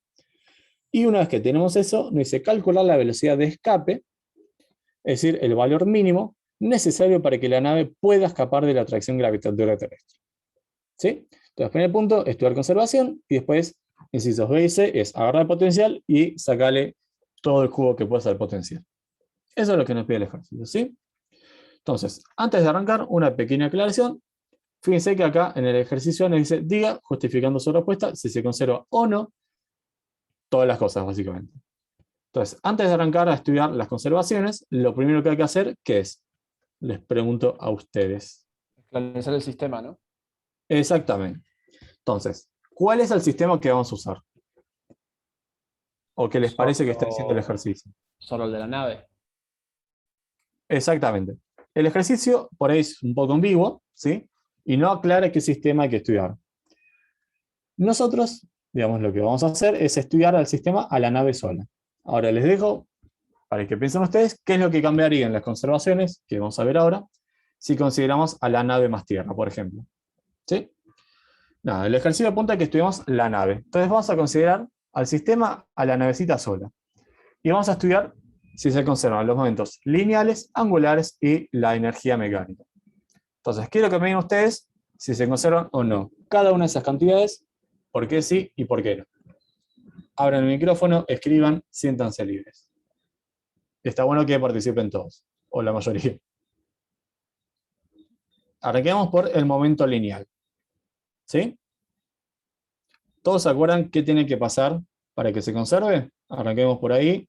Y una vez que tenemos eso, nos dice calcular la velocidad de escape, es decir, el valor mínimo necesario para que la nave pueda escapar de la atracción gravitatoria terrestre. ¿Sí? Entonces, primer punto, estudiar conservación, y después, incisos B y C, es agarrar el potencial y sacarle todo el jugo que pueda ser el potencial. Eso es lo que nos pide el ejercicio, ¿sí? Entonces, antes de arrancar, una pequeña aclaración. Fíjense que acá en el ejercicio nos dice, diga, justificando su respuesta, si se conserva o no todas las cosas, básicamente. Entonces, antes de arrancar a estudiar las conservaciones, lo primero que hay que hacer, ¿qué es? Les pregunto a ustedes. Esclarecer el sistema, ¿no? Exactamente. Entonces, ¿cuál es el sistema que vamos a usar? ¿O qué les parece que está diciendo el ejercicio? Solo el de la nave. Exactamente. El ejercicio, por ahí es un poco ambiguo, ¿sí? Y no aclara qué sistema hay que estudiar. Nosotros, digamos, lo que vamos a hacer es estudiar al sistema a la nave sola. Ahora les dejo, para que piensen ustedes, qué es lo que cambiaría en las conservaciones, que vamos a ver ahora, si consideramos a la nave más Tierra, por ejemplo. ¿Sí? Nada, el ejercicio apunta a que estudiamos la nave. Entonces vamos a considerar al sistema a la navecita sola. Y vamos a estudiar si se conservan los momentos lineales, angulares y la energía mecánica. Entonces, quiero que me digan ustedes si se conservan o no cada una de esas cantidades, por qué sí y por qué no. Abran el micrófono, escriban, siéntanse libres. Está bueno que participen todos, o la mayoría. Arranquemos por el momento lineal. ¿Sí? ¿Todos se acuerdan qué tiene que pasar para que se conserve? Arranquemos por ahí.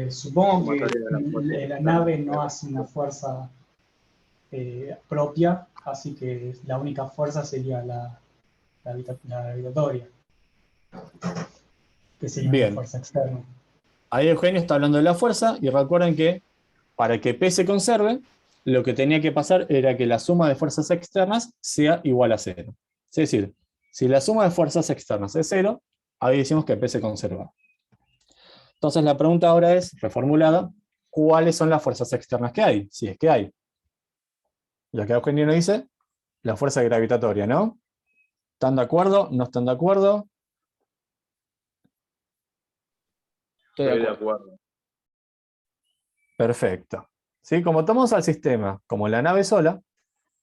Supongo que Mataría la fuerza. la nave no hace una fuerza propia, así que la única fuerza sería la gravitatoria, que sería una Bien. fuerza externa. Ahí Eugenio está hablando de la fuerza, y recuerden que para que P se conserve, lo que tenía que pasar era que la suma de fuerzas externas sea igual a 0. Es decir, si la suma de fuerzas externas es 0, ahí decimos que P se conserva. Entonces la pregunta ahora es, reformulada, ¿cuáles son las fuerzas externas que hay? Si es que hay. Y acá Eugenio nos dice, la fuerza gravitatoria, ¿no? ¿Están de acuerdo? ¿No están de acuerdo? Estoy de acuerdo. Perfecto. ¿Sí? Como tomamos al sistema como la nave sola,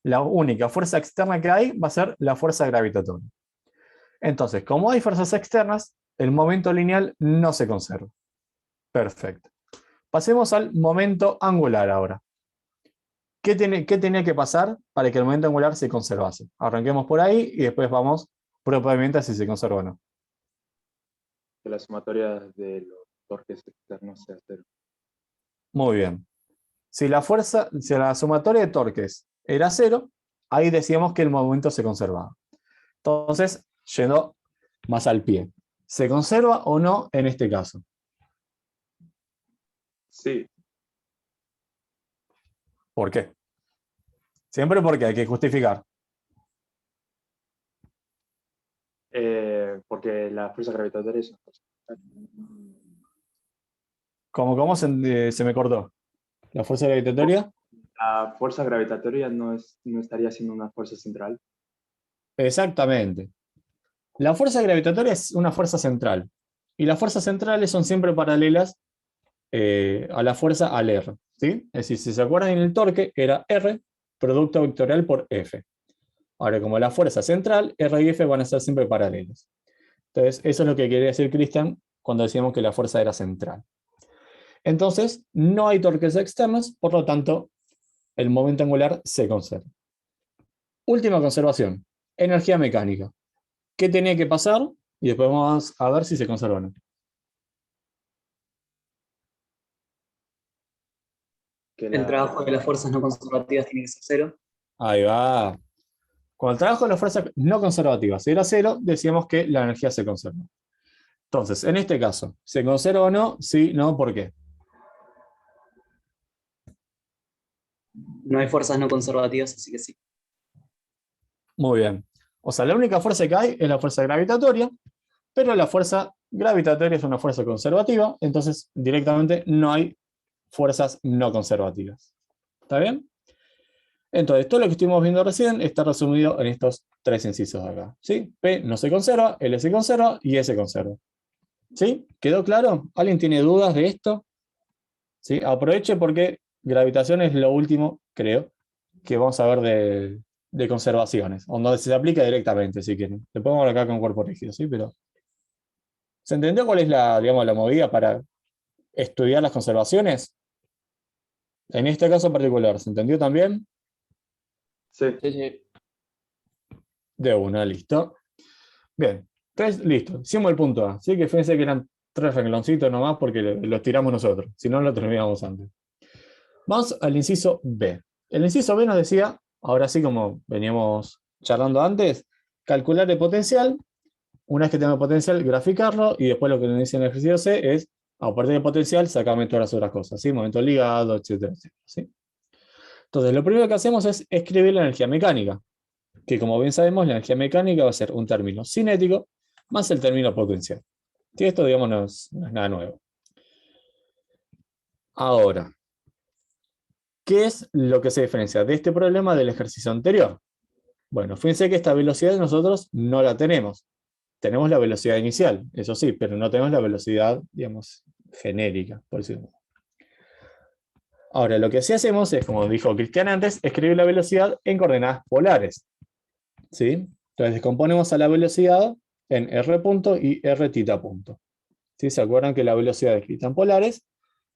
la única fuerza externa que hay va a ser la fuerza gravitatoria. Entonces, como hay fuerzas externas, el momento lineal no se conserva. Perfecto. Pasemos al momento angular ahora. ¿Qué tenía que pasar para que el momento angular se conservase? Arranquemos por ahí y después vamos propiamente a si se conserva o no. Que la sumatoria de los torques externos sea 0. Muy bien. Si la sumatoria de torques era 0, ahí decíamos que el momento se conservaba. Entonces, yendo más al pie. ¿Se conserva o no en este caso? Sí, ¿Por qué? Siempre porque hay que justificar. porque la fuerza gravitatoria es una fuerza. ¿Cómo se me cortó? ¿La fuerza gravitatoria? La fuerza gravitatoria no estaría siendo una fuerza central. Exactamente. La fuerza gravitatoria es una fuerza central. Y las fuerzas centrales son siempre paralelas a la fuerza al R. ¿Sí? Es decir, si se acuerdan en el torque, era R, producto vectorial por F. Ahora, como la fuerza central, R y F van a ser siempre paralelas. Entonces, eso es lo que quería decir Cristian cuando decíamos que la fuerza era central. Entonces, no hay torques externos, por lo tanto, el momento angular se conserva. Última conservación, energía mecánica. ¿Qué tenía que pasar? Y después vamos a ver si se conserva o no. Que El trabajo de las fuerzas no conservativas tiene que ser 0. Ahí va. Cuando el trabajo de las fuerzas no conservativas era 0, decíamos que la energía se conserva. Entonces, en este caso, ¿se conserva o no? Sí, no, ¿por qué? No hay fuerzas no conservativas, así que sí. Muy bien. O sea, la única fuerza que hay es la fuerza gravitatoria, pero la fuerza gravitatoria es una fuerza conservativa, entonces directamente no hay fuerzas no conservativas. ¿Está bien? Entonces, todo lo que estuvimos viendo recién está resumido en estos 3 incisos de acá. ¿Sí? P no se conserva, L se conserva y S se conserva. ¿Sí? ¿Quedó claro? ¿Alguien tiene dudas de esto? ¿Sí? Aproveche porque gravitación es lo último, creo, que vamos a ver de conservaciones, donde se aplica directamente, si quieren. Le pongo acá con cuerpo rígido, ¿sí? Pero, ¿se entendió cuál es digamos, la movida para estudiar las conservaciones? En este caso particular, ¿se entendió también? Sí, Sí, sí. De una, listo. Bien, 3, listo. Hicimos el punto A. Sí, que fíjense que eran 3 rengloncitos nomás porque los tiramos nosotros. Si no, lo terminamos antes. Vamos al inciso B. El inciso B nos decía, ahora sí como veníamos charlando antes, calcular el potencial. Una vez que tenga el potencial, graficarlo. Y después lo que nos dice en el ejercicio C es, a partir del potencial, sacarme todas las otras cosas. ¿Sí? Momento ligado, etcétera, etcétera. ¿Sí? Entonces, lo primero que hacemos es escribir la energía mecánica. Que como bien sabemos, la energía mecánica va a ser un término cinético más el término potencial. ¿Sí? Esto, digamos, no es nada nuevo. Ahora, ¿qué es lo que se diferencia de este problema del ejercicio anterior? Bueno, fíjense que esta velocidad nosotros no la tenemos. Tenemos la velocidad inicial, eso sí, pero no tenemos la velocidad, digamos, genérica, por decirlo. Ahora, lo que sí hacemos es, como dijo Cristian antes, escribir la velocidad en coordenadas polares. ¿Sí? Entonces descomponemos a la velocidad en r punto y r tita punto. ¿Sí? ¿Se acuerdan que la velocidad escrita en polares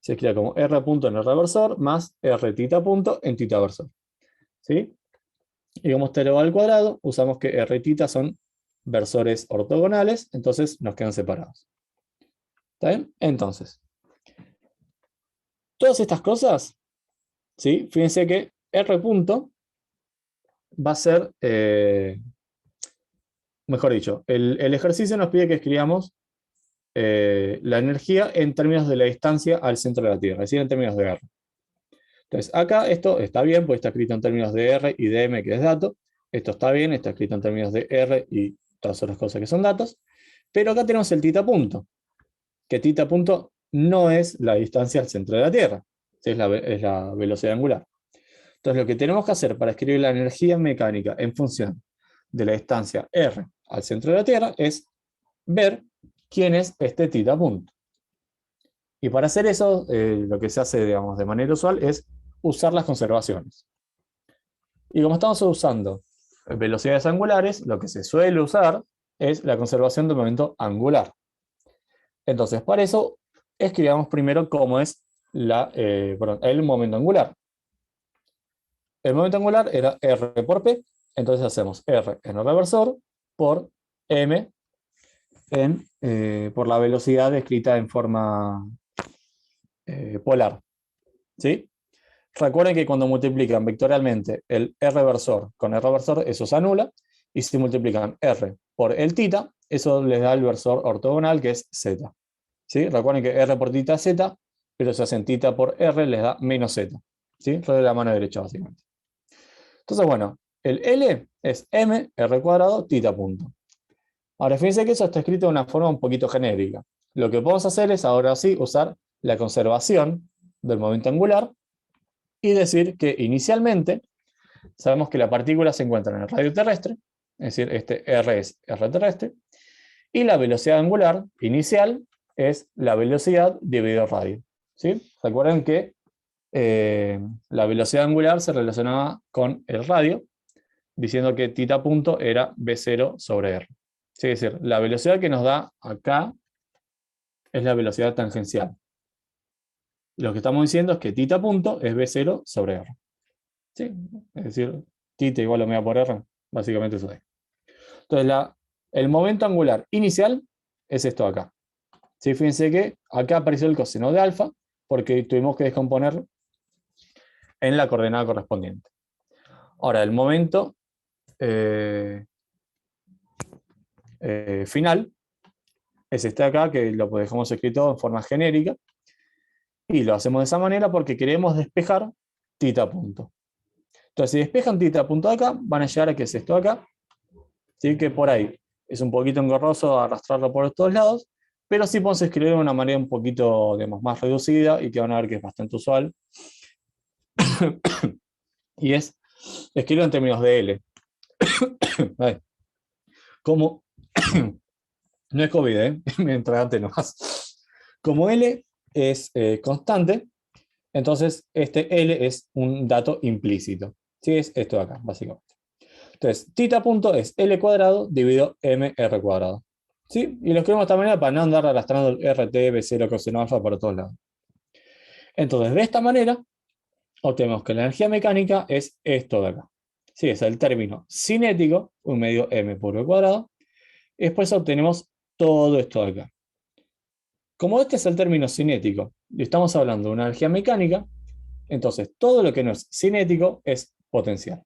se escribe como r punto en r versor más r tita punto en tita versor? ¿Sí? Y como está elevado al cuadrado, usamos que r tita son versores ortogonales, entonces nos quedan separados. ¿Está bien? Entonces, todas estas cosas, ¿sí? Fíjense que r punto va a ser, mejor dicho, el ejercicio nos pide que escribamos la energía en términos de la distancia al centro de la Tierra, es decir, en términos de R. Entonces, acá esto está bien, porque está escrito en términos de R y de M, que es dato. Esto está bien, está escrito en términos de R y todas otras cosas que son datos. Pero acá tenemos el tita punto, que tita punto no es la distancia al centro de la Tierra, es la velocidad angular. Entonces, lo que tenemos que hacer para escribir la energía mecánica en función de la distancia R al centro de la Tierra es ver quién es este tita punto. Y para hacer eso, lo que se hace, digamos, de manera usual es usar las conservaciones. Y como estamos usando velocidades angulares, lo que se suele usar es la conservación del momento angular. Entonces, para eso, escribamos primero cómo es el momento angular. El momento angular era R por P, entonces hacemos R en el reversor por M por la velocidad escrita en forma polar. ¿Sí? Recuerden que cuando multiplican vectorialmente el R reversor con el reversor, eso se anula, y si multiplican R por el tita, eso les da el versor ortogonal, que es Z. ¿Sí? Recuerden que R por tita es Z, pero si hacen tita por R, les da menos Z. ¿Sí? Lo de la mano derecha, básicamente. Entonces, bueno, el L es M, R cuadrado, tita punto. Ahora, fíjense que eso está escrito de una forma un poquito genérica. Lo que podemos hacer es, ahora sí, usar la conservación del momento angular y decir que inicialmente sabemos que la partícula se encuentra en el radio terrestre, es decir, este R es R terrestre, y la velocidad angular inicial es la velocidad dividido el radio. ¿Sí? Recuerden que la velocidad angular se relacionaba con el radio, diciendo que tita punto era B0 sobre R. ¿Sí? Es decir, la velocidad que nos da acá es la velocidad tangencial. Lo que estamos diciendo es que tita punto es B0 sobre R. ¿Sí? Es decir, tita igual a omega por R, básicamente eso es. Entonces, el momento angular inicial es esto de acá. ¿Sí? Fíjense que acá apareció el coseno de alfa, porque tuvimos que descomponer en la coordenada correspondiente. Ahora, el momento final es este de acá, que lo dejamos escrito en forma genérica, y lo hacemos de esa manera porque queremos despejar tita punto. Entonces, si despejan tita punto de acá, van a llegar a que es esto de acá, ¿sí? Que por ahí es un poquito engorroso arrastrarlo por todos lados, pero sí podemos escribir de una manera un poquito, digamos, más reducida y que van a ver que es bastante usual. Y es escribirlo en términos de L. Como no es COVID, me entragaste nomás. Como L es constante, entonces este L es un dato implícito. ¿Sí? Es esto de acá, básicamente. Entonces, tita punto es L cuadrado dividido MR cuadrado. ¿Sí? Y lo escribimos de esta manera para no andar arrastrando el RT, B0, coseno alfa por todos lados. Entonces, de esta manera, obtenemos que la energía mecánica es esto de acá. Sí, es el término cinético, un medio M por V cuadrado. Y después obtenemos todo esto de acá. Como este es el término cinético y estamos hablando de una energía mecánica, entonces todo lo que no es cinético es potencial.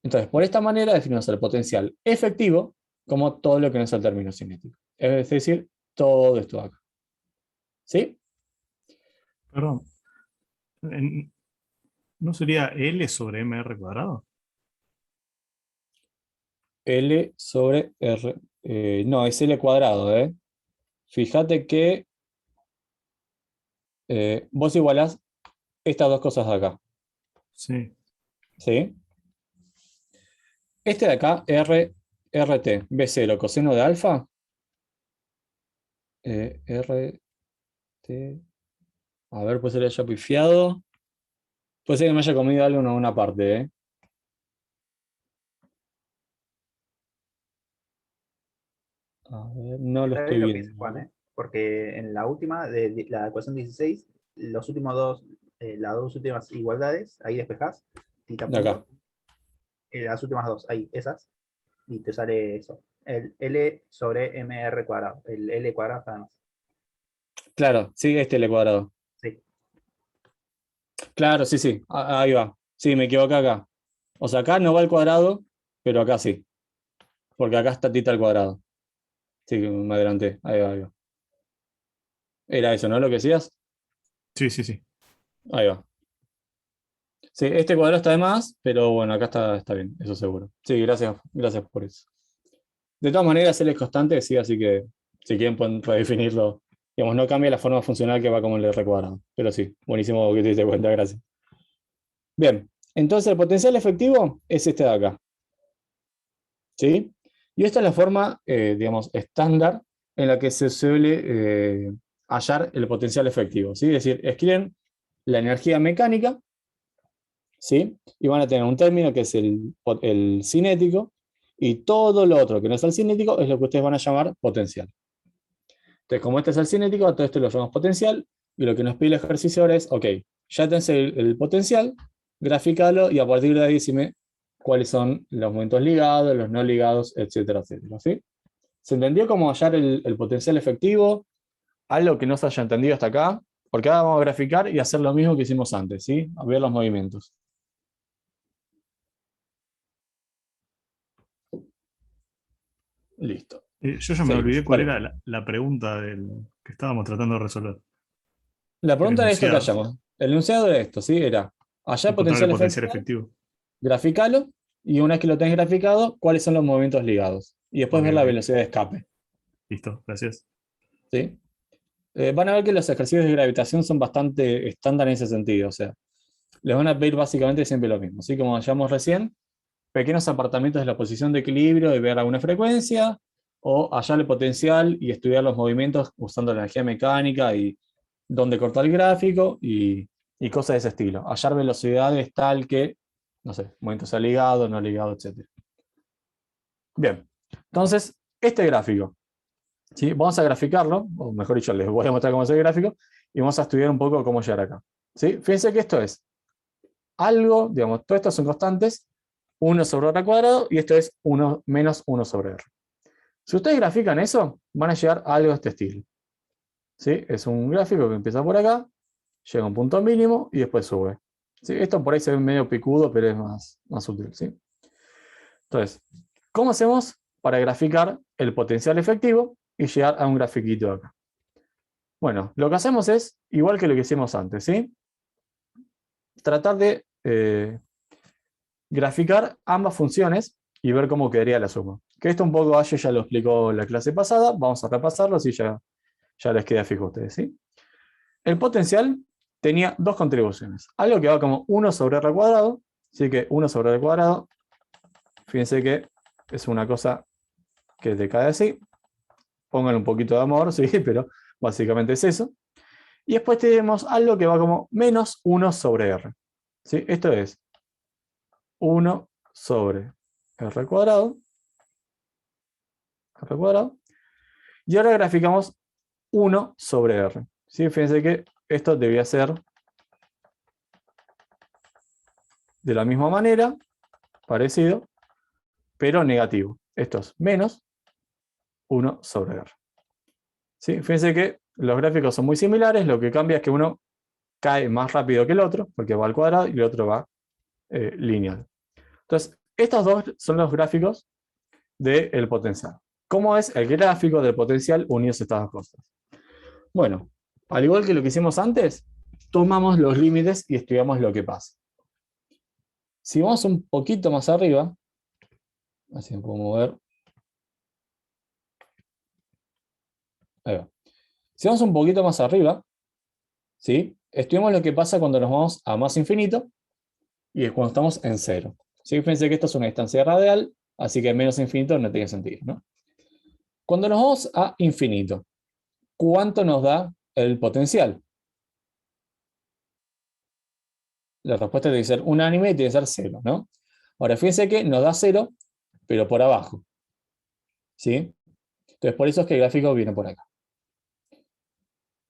Entonces, por esta manera definimos el potencial efectivo como todo lo que no es el término cinético. Es decir, todo esto de acá. ¿Sí? Perdón. ¿No sería L sobre MR cuadrado? L sobre R. No, es L cuadrado. Fíjate que vos igualás estas dos cosas de acá. Sí. ¿Sí? Este de acá, RT, B0, coseno de alfa. RT. A ver, puede ser que haya pifiado. Puede ser que me haya comido algo en una parte, A ver, no lo Está estoy bien lo que dice viendo. Juan, ¿eh? Porque en la última, de la ecuación 16, los últimos dos, las dos últimas igualdades, ahí despejás, tita De acá. punto, las últimas dos, ahí, esas, y te sale eso. El L sobre MR cuadrado. El L cuadrado está más. Claro, sí, este L cuadrado. Sí. Claro, sí, sí. Ahí va. Sí, me equivoqué acá. O sea, acá no va al cuadrado, pero acá sí. Porque acá está tita al cuadrado. Sí, me adelanté. Ahí va, ahí va. Era eso, ¿no? Lo que decías. Sí, sí, sí. Ahí va. Sí, este cuadrado está de más, pero bueno, acá está bien, eso seguro. Sí, gracias por eso. De todas maneras, él es constante, sí, así que si quieren pueden redefinirlo. Digamos, no cambia la forma funcional que va como el R cuadrado. Pero sí, buenísimo que te diste cuenta, gracias. Bien, entonces el potencial efectivo es este de acá. ¿Sí? Y esta es la forma, digamos, estándar en la que se suele hallar el potencial efectivo. ¿Sí? Es decir, escriben la energía mecánica, ¿sí? Y van a tener un término que es el cinético, y todo lo otro que no es el cinético es lo que ustedes van a llamar potencial. Entonces, como este es el cinético, a todo esto lo llamamos potencial, y lo que nos pide el ejercicio ahora es, ok, ya tenés el potencial, graficalo, y a partir de ahí decime cuáles son los momentos ligados, los no ligados, etcétera, etcétera. ¿Sí? ¿Se entendió cómo hallar el potencial efectivo? Algo que no se haya entendido hasta acá, porque ahora vamos a graficar y hacer lo mismo que hicimos antes, ¿sí? A ver los movimientos. Listo. Yo ya me Seguimos. olvidé cuál Dale. era la pregunta que estábamos tratando de resolver. La pregunta El era esto que enunciado. hallamos. El enunciado era esto, ¿sí? Era hallar Encontrar el potencial potencial efectivo, efectivo. graficalo, y una vez que lo tenés graficado, cuáles son los movimientos ligados. Y después Ok, ver la ok. velocidad de escape. Listo, gracias. ¿Sí? Van a ver que los ejercicios de gravitación son bastante estándar en ese sentido. O sea, les van a pedir básicamente siempre lo mismo. ¿Sí? Como hallamos recién, pequeños apartamientos de la posición de equilibrio y ver alguna frecuencia, o hallar el potencial y estudiar los movimientos usando la energía mecánica y dónde cortar el gráfico y cosas de ese estilo. Hallar velocidades tal que, no sé, movimiento sea ligado, no ligado, etc. Bien, entonces, este gráfico, ¿sí? Vamos a graficarlo, o mejor dicho, les voy a mostrar cómo es el gráfico, y vamos a estudiar un poco cómo llegar acá. ¿Sí? Fíjense que esto es algo, digamos, todo esto son constantes, 1 sobre r cuadrado, y esto es 1 menos 1 sobre r. Si ustedes grafican eso, van a llegar a algo de este estilo. ¿Sí? Es un gráfico que empieza por acá, llega a un punto mínimo y después sube. ¿Sí? Esto por ahí se ve medio picudo, pero es más útil. ¿Sí? Entonces, ¿cómo hacemos para graficar el potencial efectivo y llegar a un grafiquito acá? Bueno, lo que hacemos es, igual que lo que hicimos antes, ¿sí? Tratar de graficar ambas funciones y ver cómo quedaría la suma. Que esto un poco Aye ya lo explicó en la clase pasada, vamos a repasarlo si ya les queda fijo a ustedes, ¿sí? El potencial tenía dos contribuciones, algo que va como 1 sobre r cuadrado, así que 1 sobre r cuadrado, fíjense que es una cosa que te cae así, pongan un poquito de amor, sí, pero básicamente es eso. Y después tenemos algo que va como menos 1 sobre r. ¿Sí? Esto es 1 sobre r cuadrado. Y ahora graficamos 1 sobre r. ¿Sí? Fíjense que esto debía ser de la misma manera, parecido, pero negativo. Esto es menos 1 sobre r. ¿Sí? Fíjense que los gráficos son muy similares, lo que cambia es que uno cae más rápido que el otro, porque va al cuadrado y el otro va lineal. Entonces, estos dos son los gráficos del potencial. ¿Cómo es el gráfico del potencial unidos a estas dos cosas? Bueno, al igual que lo que hicimos antes, tomamos los límites y estudiamos lo que pasa. Si vamos un poquito más arriba, así me puedo mover. Ahí va. Si vamos un poquito más arriba, ¿sí? Estudiamos lo que pasa cuando nos vamos a más infinito y es cuando estamos en cero. ¿Sí? Fíjense que esto es una distancia radial, así que menos infinito no tiene sentido, ¿no? Cuando nos vamos a infinito, ¿cuánto nos da el potencial? La respuesta tiene que ser unánime y tiene que ser 0, ¿no? Ahora, fíjense que nos da 0, pero por abajo. ¿Sí? Entonces, por eso es que el gráfico viene por acá.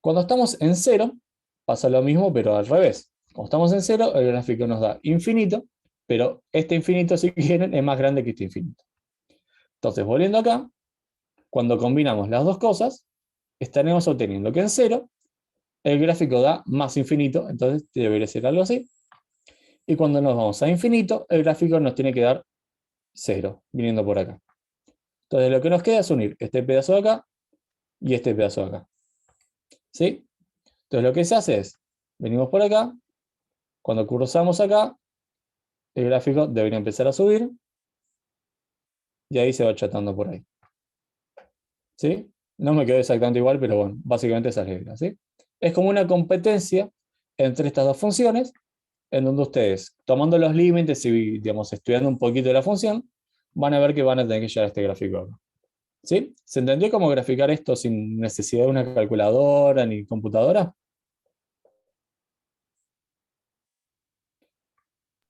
Cuando estamos en 0, pasa lo mismo, pero al revés. Cuando estamos en 0, el gráfico nos da infinito, pero este infinito, si quieren, es más grande que este infinito. Entonces, volviendo acá, cuando combinamos las dos cosas, estaremos obteniendo que en 0 el gráfico da más infinito, entonces debería ser algo así. Y cuando nos vamos a infinito, el gráfico nos tiene que dar 0, viniendo por acá. Entonces lo que nos queda es unir este pedazo de acá y este pedazo de acá. ¿Sí? Entonces lo que se hace es, venimos por acá, Cuando cruzamos acá, el gráfico debería empezar a subir y ahí se va achatando por ahí. ¿Sí? No me quedó exactamente igual, pero bueno, básicamente esa es la regla, ¿sí? Es como una competencia entre estas dos funciones, en donde ustedes, tomando los límites y, digamos, estudiando un poquito de la función, van a ver que van a tener que llegar a este gráfico acá. ¿Sí? ¿Se entendió cómo graficar esto sin necesidad de una calculadora ni computadora?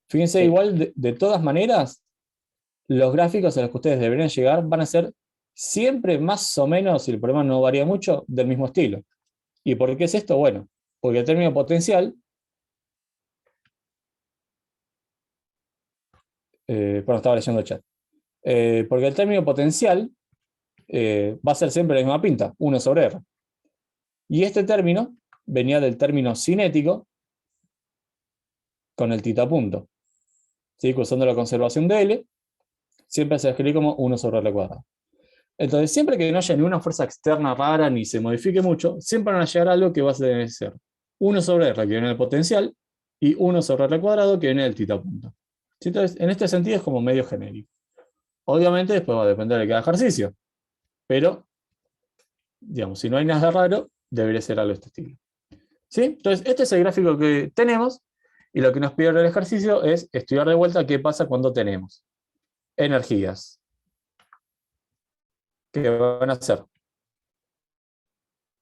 Fíjense, Sí. igual, de todas maneras, los gráficos a los que ustedes deberían llegar van a ser siempre más o menos, si el problema no varía mucho, del mismo estilo. ¿Y por qué es esto? Bueno, porque el término potencial, bueno, estaba leyendo el chat, porque el término potencial va a ser siempre la misma pinta, 1 sobre R. Y este término venía del término cinético con el tita punto. ¿Sí? Usando la conservación de L, siempre se escribe como 1 sobre R cuadrado. Entonces, siempre que no haya ninguna fuerza externa rara ni se modifique mucho, siempre van a llegar a algo que va a ser 1 sobre R, que viene del potencial, y 1 sobre R cuadrado, que viene del tita punto. ¿Sí? Entonces, en este sentido es como medio genérico. Obviamente, después va a depender de cada ejercicio, pero, digamos, si no hay nada raro, debería ser algo de este estilo. ¿Sí? Entonces, este es el gráfico que tenemos, y lo que nos pide el ejercicio es estudiar de vuelta qué pasa cuando tenemos energías que van a ser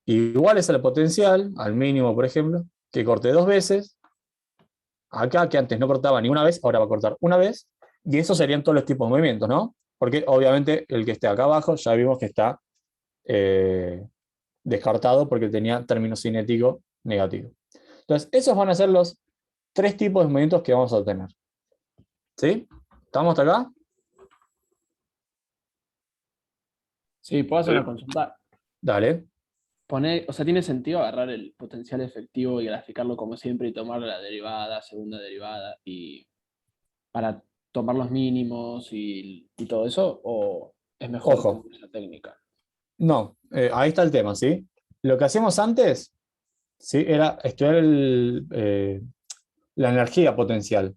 iguales al potencial, al mínimo, por ejemplo, que corte 2 veces, acá que antes no cortaba ni una vez, ahora va a cortar una vez, y esos serían todos los tipos de movimientos, ¿no? Porque obviamente el que esté acá abajo ya vimos que está descartado porque tenía término cinético negativo. Entonces, esos van a ser los 3 tipos de movimientos que vamos a obtener. ¿Sí? ¿Estamos hasta acá? Sí, puedo hacer una consulta. Dale. O sea, ¿tiene sentido agarrar el potencial efectivo y graficarlo como siempre y tomar la derivada, segunda derivada, y para tomar los mínimos y todo eso? ¿O es mejor Ojo. tener esa técnica? No, ahí está el tema, ¿sí? Lo que hacíamos antes, ¿sí? Era estudiar la energía potencial.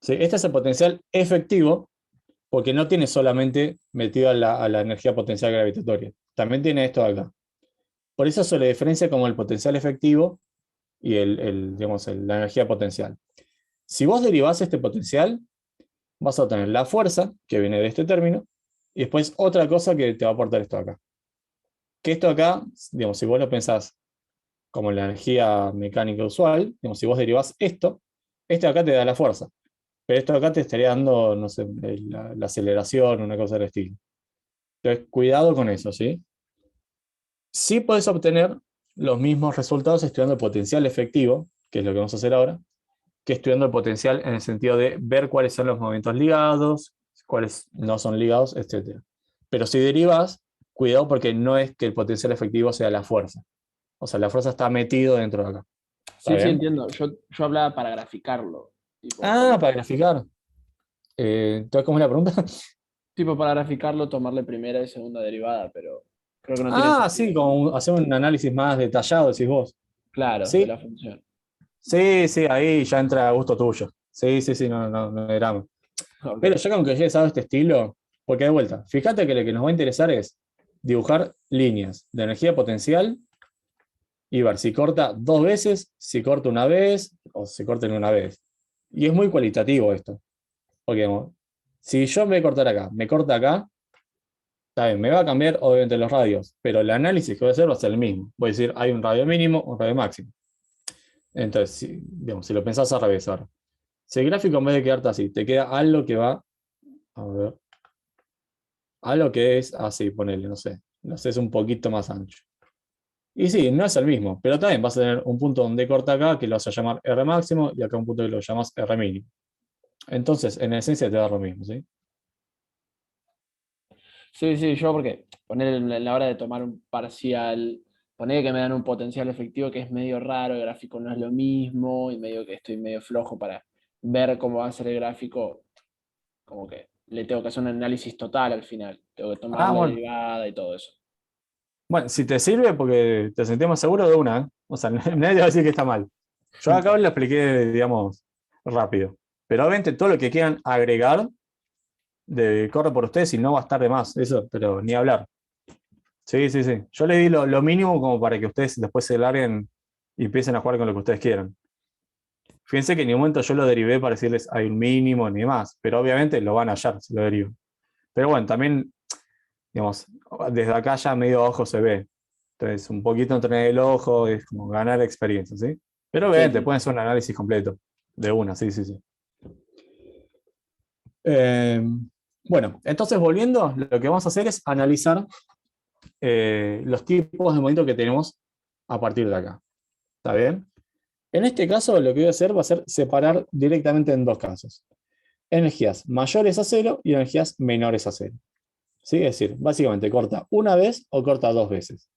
¿Sí? Este es el potencial efectivo, porque no tiene solamente metido a la energía potencial gravitatoria. También tiene esto de acá. Por eso se le diferencia como el potencial efectivo y digamos, la energía potencial. Si vos derivás este potencial, vas a obtener la fuerza, que viene de este término, y después otra cosa que te va a aportar esto acá. Que esto acá, digamos, si vos lo pensás como la energía mecánica usual, digamos, si vos derivás esto de acá te da la fuerza. Pero esto acá te estaría dando, no sé, la aceleración, una cosa del estilo. Entonces, cuidado con eso, ¿sí? Sí podés obtener los mismos resultados estudiando el potencial efectivo, que es lo que vamos a hacer ahora, que estudiando el potencial en el sentido de ver cuáles son los movimientos ligados, cuáles no son ligados, etc. Pero si derivas, cuidado porque no es que el potencial efectivo sea la fuerza. O sea, la fuerza está metido dentro de acá. ¿Está Sí, sí, bien? entiendo. Yo hablaba para graficarlo. Tipo, Ah, para graficar. Entonces, ¿cómo es la pregunta? tipo, para graficarlo, tomarle primera y segunda derivada, pero creo que no tiene Ah, sentido. sí, como hacer un análisis más detallado, decís vos. Claro, de Sí, la función. sí, sí, ahí ya entra a gusto tuyo. Sí, sí, sí, no hay drama. Ok. Pero yo con que hayas dado este estilo, porque de vuelta, fíjate que lo que nos va a interesar es dibujar líneas de energía potencial y ver si corta 2 veces, si corta una vez o si corta en una vez. Y es muy cualitativo esto. Porque digamos, si yo en vez de cortar acá, me corta acá, está bien, me va a cambiar obviamente los radios, pero el análisis que voy a hacer va a ser el mismo. Voy a decir, hay un radio mínimo, un radio máximo. Entonces, digamos, si lo pensás al revés ahora. Si el gráfico en vez de quedarte así, te queda algo que va, a ver, algo que es así, ponele, no sé, es un poquito más ancho. Y sí, no es el mismo, pero también vas a tener un punto donde corta acá, que lo vas a llamar R máximo, y acá un punto que lo llamas R mínimo. Entonces, en esencia te da lo mismo, ¿sí? Sí, sí, yo porque poner en la hora de tomar un parcial, poner que me dan un potencial efectivo que es medio raro, el gráfico no es lo mismo y medio que estoy medio flojo para ver cómo va a ser el gráfico, como que le tengo que hacer un análisis total al final, tengo que tomar Ah, la bueno. derivada y todo eso. Bueno, si te sirve porque te sentís más seguro de una, ¿eh? O sea, nadie te va a decir que está mal. Yo acá lo expliqué, digamos, rápido. Pero obviamente todo lo que quieran agregar corre por ustedes y no va a estar de más. Eso, pero ni hablar. Sí, sí, sí. Yo les di lo mínimo como para que ustedes después se larguen y empiecen a jugar con lo que ustedes quieran. Fíjense que en ningún momento yo lo derivé para decirles hay un mínimo ni más, pero obviamente lo van a hallar si lo derivo. Pero bueno, también, digamos, desde acá ya medio ojo se ve. Entonces, un poquito entrenar el ojo es como ganar experiencia, ¿sí? Pero obviamente Sí. pueden hacer un análisis completo de una, sí, sí, sí. Bueno, entonces volviendo, lo que vamos a hacer es analizar los tipos de movimiento que tenemos a partir de acá. ¿Está bien? En este caso, lo que voy a hacer va a ser separar directamente en dos casos. Energías mayores a 0 y energías menores a 0. ¿Sí? Es decir, básicamente corta una vez o corta dos veces.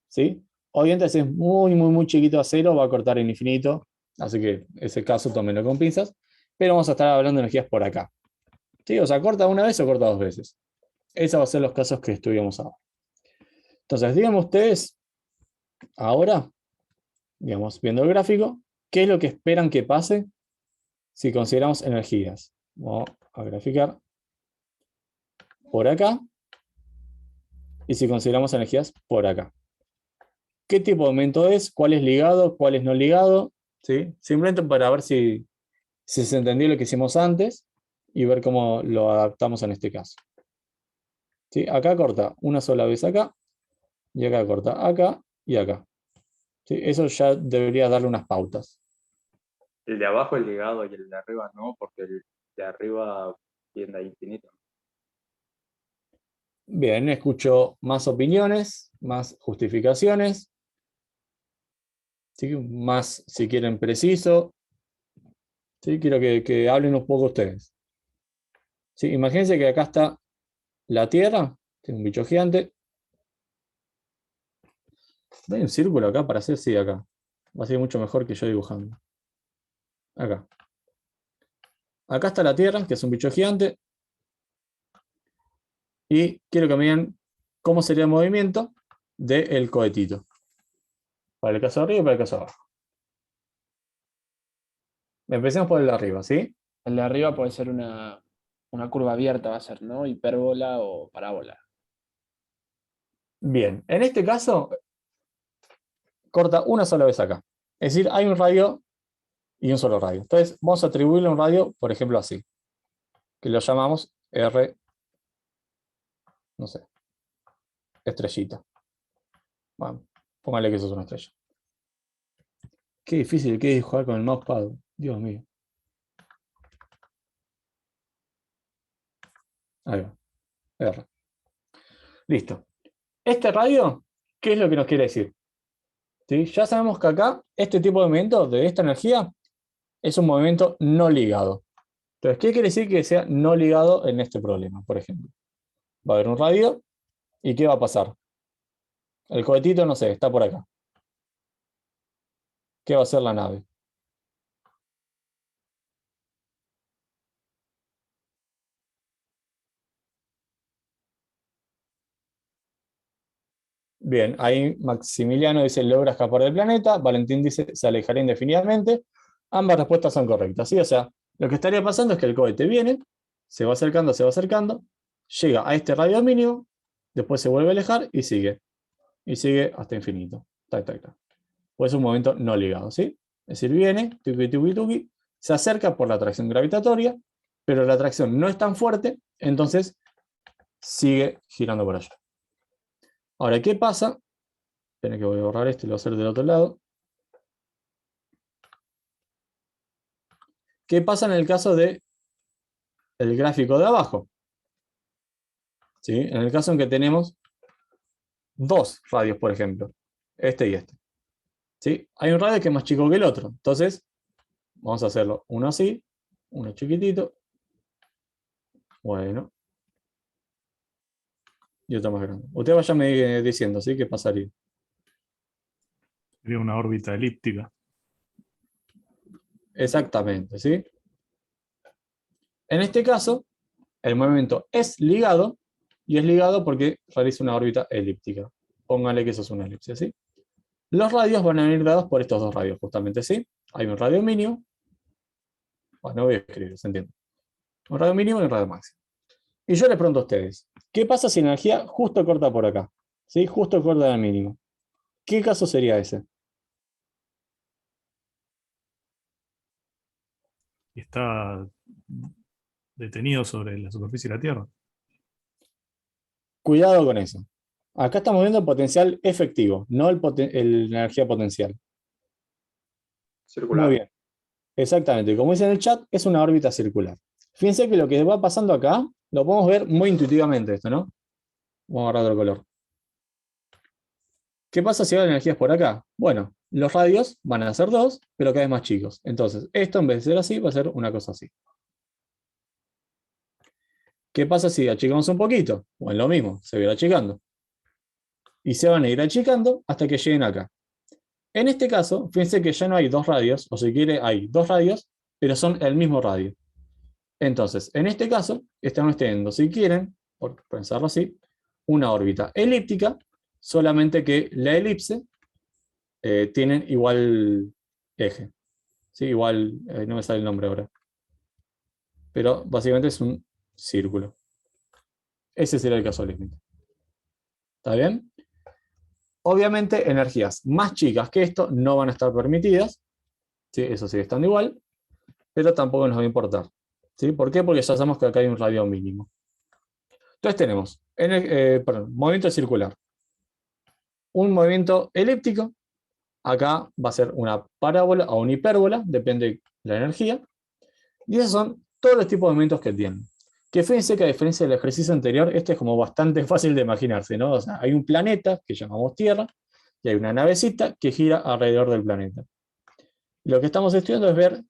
¿Sí? Obviamente, si es muy, muy, muy chiquito a 0, va a cortar en infinito. Así que ese caso tómenlo con pinzas. Pero vamos a estar hablando de energías por acá. ¿Sí? O sea, corta una vez o corta dos veces. Esos van a ser los casos que estudiamos ahora. Entonces, díganme ustedes, ahora, digamos, viendo el gráfico, ¿qué es lo que esperan que pase si consideramos energías? Vamos a graficar por acá. Y si consideramos energías por acá. ¿Qué tipo de aumento es? ¿Cuál es ligado? ¿Cuál es no ligado? ¿Sí? Simplemente para ver si se entendió lo que hicimos antes y ver cómo lo adaptamos en este caso. ¿Sí? Acá corta una sola vez acá, y acá corta acá y acá. ¿Sí? Eso ya debería darle unas pautas. El de abajo es ligado y el de arriba no, porque el de arriba tiende a infinito. Bien, escucho más opiniones, más justificaciones, ¿sí? Más, si quieren, preciso. ¿Sí? Quiero que hablen un poco ustedes. ¿Sí? Imagínense que acá está la Tierra, que es un bicho gigante. No hay un círculo acá para hacer, sí, acá. Va a ser mucho mejor que yo dibujando. Acá. Acá está la Tierra, que es un bicho gigante. Y quiero que me digan cómo sería el movimiento del cohetito. Para el caso de arriba y para el caso de abajo. Empecemos por el de arriba, ¿sí? El de arriba puede ser una curva abierta, va a ser, ¿no? Hipérbola o parábola. Bien, en este caso, corta una sola vez acá. Es decir, hay un radio y un solo radio. Entonces, vamos a atribuirle un radio, por ejemplo, así. Que lo llamamos R, no sé, estrellita. Bueno, póngale que eso es una estrella. Qué difícil que es jugar con el mousepad. Dios mío. Ahí va. R. Listo. Este radio, ¿qué es lo que nos quiere decir? ¿Sí? Ya sabemos que acá, este tipo de movimiento de esta energía es un movimiento no ligado. Entonces, ¿qué quiere decir que sea no ligado en este problema, por ejemplo? Va a haber un radio, ¿y qué va a pasar? El cohetito, no sé, está por acá. ¿Qué va a hacer la nave? Bien, ahí Maximiliano dice logra escapar del planeta, Valentín dice se alejará indefinidamente. Ambas respuestas son correctas, ¿sí? O sea, lo que estaría pasando es que el cohete viene, se va acercando, llega a este radio mínimo, después se vuelve a alejar y sigue hasta infinito. Tac, tac, tac. Pues es un movimiento no ligado, ¿sí? Es decir, viene, tuki, tuki, tuki, se acerca por la atracción gravitatoria, pero la atracción no es tan fuerte, entonces sigue girando por allá. Ahora, ¿qué pasa? Esperen que voy a borrar esto y lo voy a hacer del otro lado. ¿Qué pasa en el caso del gráfico de abajo? ¿Sí? En el caso en que tenemos dos radios, por ejemplo, este y este. ¿Sí? Hay un radio que es más chico que el otro. Entonces, vamos a hacerlo uno así, uno chiquitito. Bueno. Y otro más grande. Usted vaya diciendo, ¿sí? ¿Qué pasaría? Sería una órbita elíptica. Exactamente, ¿sí? En este caso, el movimiento es ligado, y es ligado porque realiza una órbita elíptica. Póngale que eso es una elipse, ¿sí? Los radios van a venir dados por estos dos radios, justamente, ¿sí? Hay un radio mínimo. Bueno, no voy a escribir, se entiende. Un radio mínimo y un radio máximo. Y yo les pregunto a ustedes, ¿qué pasa si la energía justo corta por acá? ¿Sí? Justo corta al mínimo. ¿Qué caso sería ese? Y está detenido sobre la superficie de la Tierra. Cuidado con eso. Acá estamos viendo el potencial efectivo, no la energía potencial. Circular. Muy bien. Exactamente. Como dice en el chat, es una órbita circular. Fíjense que lo que va pasando acá, lo podemos ver muy intuitivamente esto, ¿no? Vamos a agarrar otro color. ¿Qué pasa si va la energía es por acá? Bueno, los radios van a ser 2, pero cada vez más chicos. Entonces, esto en vez de ser así, va a ser una cosa así. ¿Qué pasa si achicamos un poquito? Bueno, lo mismo, se va a ir achicando. Y se van a ir achicando hasta que lleguen acá. En este caso, fíjense que ya no hay 2 radios, o si quiere, hay 2 radios, pero son el mismo radio. Entonces, en este caso, estamos teniendo, si quieren, por pensarlo así, una órbita elíptica, solamente que la elipse tienen igual eje. ¿Sí? Igual, no me sale el nombre ahora. Pero básicamente es un círculo. Ese sería el caso límite. ¿Está bien? Obviamente, energías más chicas que esto no van a estar permitidas. ¿Sí? Eso sigue estando igual. Pero tampoco nos va a importar. ¿Sí? ¿Por qué? Porque ya sabemos que acá hay un radio mínimo. Entonces tenemos movimiento circular. Un movimiento elíptico. Acá va a ser una parábola o una hipérbola, depende de la energía. Y esos son todos los tipos de movimientos que tienen. Que fíjense que a diferencia del ejercicio anterior, este es como bastante fácil de imaginarse, ¿no? O sea, hay un planeta que llamamos Tierra y hay una navecita que gira alrededor del planeta. Lo que estamos estudiando es ver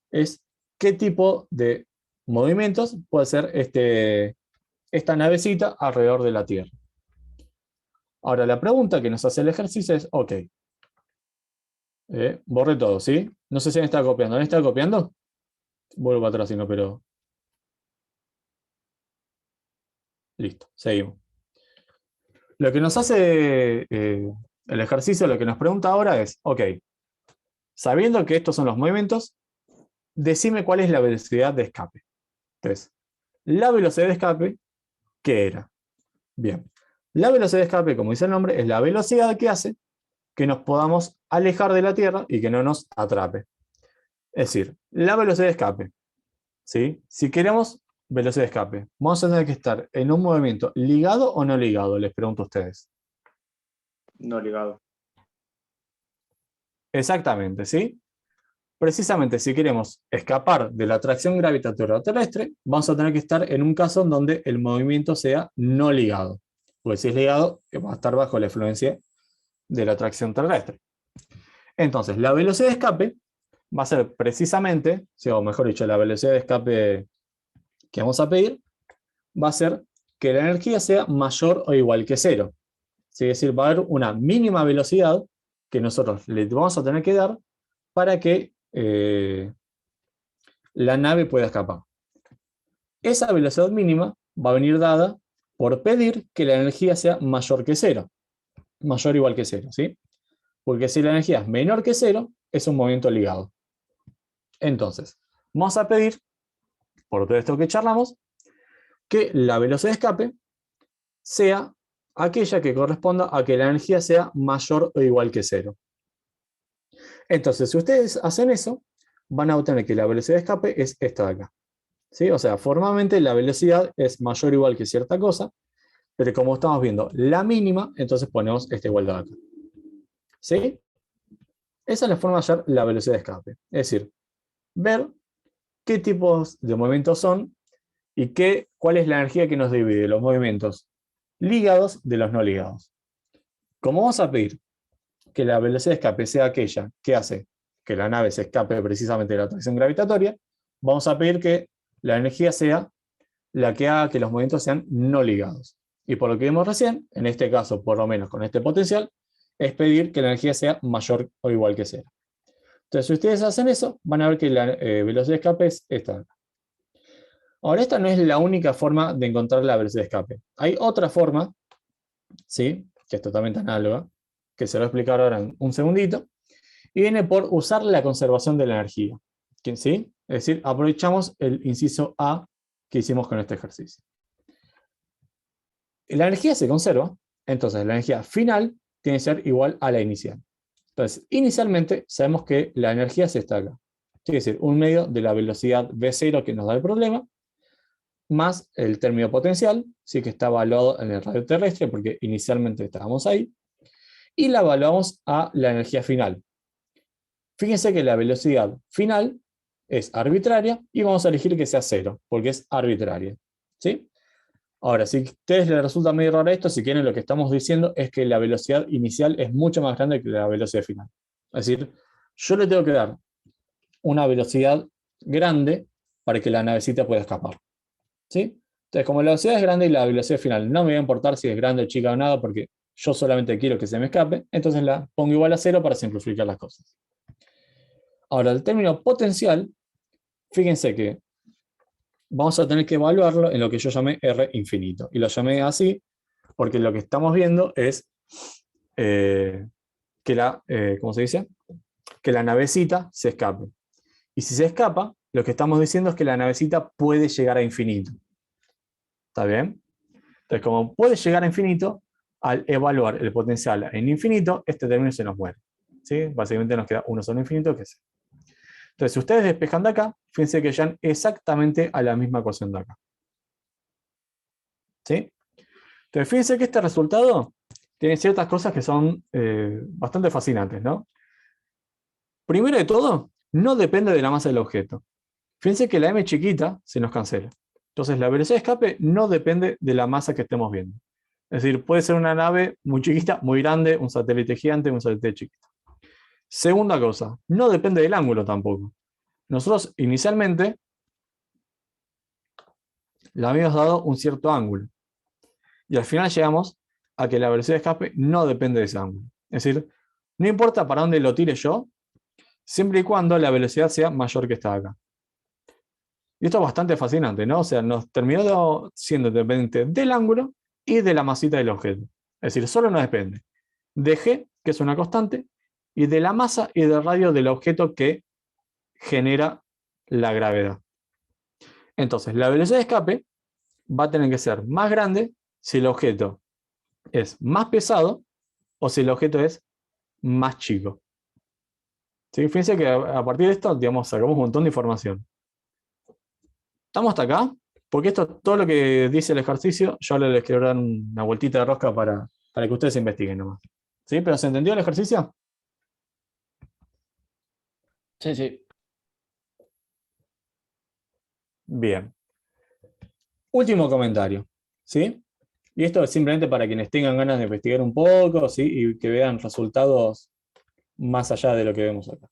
qué tipo de movimientos puede hacer esta navecita alrededor de la Tierra. Ahora, la pregunta que nos hace el ejercicio es, ok, borré todo, ¿sí? No sé si me está copiando. ¿Me está copiando? Vuelvo para atrás, si no, pero... Listo, seguimos. Lo que nos hace el ejercicio, lo que nos pregunta ahora es, ok, sabiendo que estos son los movimientos, decime cuál es la velocidad de escape. Entonces, la velocidad de escape, ¿qué era? Bien, la velocidad de escape, como dice el nombre, es la velocidad que hace que nos podamos alejar de la Tierra y que no nos atrape. Es decir, la velocidad de escape. ¿Sí? Si queremos velocidad de escape, vamos a tener que estar en un movimiento ligado o no ligado, les pregunto a ustedes. No ligado. Exactamente, ¿sí? Precisamente si queremos escapar de la atracción gravitatoria terrestre, vamos a tener que estar en un caso en donde el movimiento sea no ligado. Porque si es ligado, va a estar bajo la influencia de la atracción terrestre. Entonces, la velocidad de escape va a ser precisamente, o mejor dicho, la velocidad de escape que vamos a pedir, va a ser que la energía sea mayor o igual que 0. Es decir, va a haber una mínima velocidad que nosotros le vamos a tener que dar para que la nave pueda escapar. Esa velocidad mínima va a venir dada por pedir que la energía sea mayor que 0. Mayor o igual que 0, ¿sí? Porque si la energía es menor que 0, es un movimiento ligado. Entonces, vamos a pedir, por todo esto que charlamos, que la velocidad de escape sea aquella que corresponda a que la energía sea mayor o igual que 0. Entonces, si ustedes hacen eso, van a obtener que la velocidad de escape es esta de acá. ¿Sí? O sea, formalmente la velocidad es mayor o igual que cierta cosa, pero como estamos viendo la mínima, entonces ponemos esta igualdad acá. ¿Sí? Esa es la forma de hallar la velocidad de escape. Es decir, ver qué tipos de movimientos son y cuál es la energía que nos divide los movimientos ligados de los no ligados. Como vamos a pedir que la velocidad de escape sea aquella que hace que la nave se escape precisamente de la atracción gravitatoria, vamos a pedir que la energía sea la que haga que los movimientos sean no ligados. Y por lo que vimos recién, en este caso, por lo menos con este potencial, es pedir que la energía sea mayor o igual que 0. Entonces, si ustedes hacen eso, van a ver que la velocidad de escape es esta. Ahora, esta no es la única forma de encontrar la velocidad de escape. Hay otra forma, ¿sí? Que es totalmente análoga, que se lo voy a explicar ahora en un segundito, y viene por usar la conservación de la energía. ¿Sí? Es decir, aprovechamos el inciso A que hicimos con este ejercicio. La energía se conserva, entonces la energía final tiene que ser igual a la inicial. Entonces, inicialmente sabemos que la energía se está acá. Quiere decir, un medio de la velocidad V0 que nos da el problema, más el término potencial, sí que está evaluado en el radio terrestre, porque inicialmente estábamos ahí, y la evaluamos a la energía final. Fíjense que la velocidad final es arbitraria y vamos a elegir que sea 0, porque es arbitraria. ¿Sí? Ahora, si a ustedes les resulta medio raro esto, si quieren, lo que estamos diciendo es que la velocidad inicial es mucho más grande que la velocidad final. Es decir, yo le tengo que dar una velocidad grande para que la navecita pueda escapar. ¿Sí? Entonces, como la velocidad es grande y la velocidad final no me va a importar si es grande, chica o nada, porque yo solamente quiero que se me escape, entonces la pongo igual a 0 para simplificar las cosas. Ahora, el término potencial, fíjense que vamos a tener que evaluarlo en lo que yo llamé R infinito. Y lo llamé así porque lo que estamos viendo es que ¿cómo se dice? Que la navecita se escape. Y si se escapa, lo que estamos diciendo es que la navecita puede llegar a infinito. ¿Está bien? Entonces, como puede llegar a infinito, al evaluar el potencial en infinito, este término se nos muere. ¿Sí? Básicamente nos queda uno solo infinito, que es. Entonces, si ustedes despejan de acá, fíjense que llegan exactamente a la misma ecuación de acá. ¿Sí? Entonces, fíjense que este resultado tiene ciertas cosas que son bastante fascinantes, ¿no? Primero de todo, no depende de la masa del objeto. Fíjense que la m chiquita se nos cancela. Entonces, la velocidad de escape no depende de la masa que estemos viendo. Es decir, puede ser una nave muy chiquita, muy grande, un satélite gigante, un satélite chiquito. Segunda cosa, no depende del ángulo tampoco. Nosotros inicialmente le habíamos dado un cierto ángulo. Y al final llegamos a que la velocidad de escape no depende de ese ángulo. Es decir, no importa para dónde lo tire yo, siempre y cuando la velocidad sea mayor que esta de acá. Y esto es bastante fascinante, ¿no? O sea, nos terminó siendo dependiente del ángulo y de la masita del objeto. Es decir, solo nos depende de G, que es una constante, y de la masa y del radio del objeto que genera la gravedad. Entonces, la velocidad de escape va a tener que ser más grande si el objeto es más pesado o si el objeto es más chico. ¿Sí? Fíjense que a partir de esto, digamos, sacamos un montón de información. ¿Estamos hasta acá? Porque esto es todo lo que dice el ejercicio. Yo ahora les quiero dar una vueltita de rosca para que ustedes investiguen nomás. ¿Sí? ¿Pero se entendió el ejercicio? Sí, sí. Bien. Último comentario. ¿Sí? Y esto es simplemente para quienes tengan ganas de investigar un poco, ¿sí? Y que vean resultados más allá de lo que vemos acá.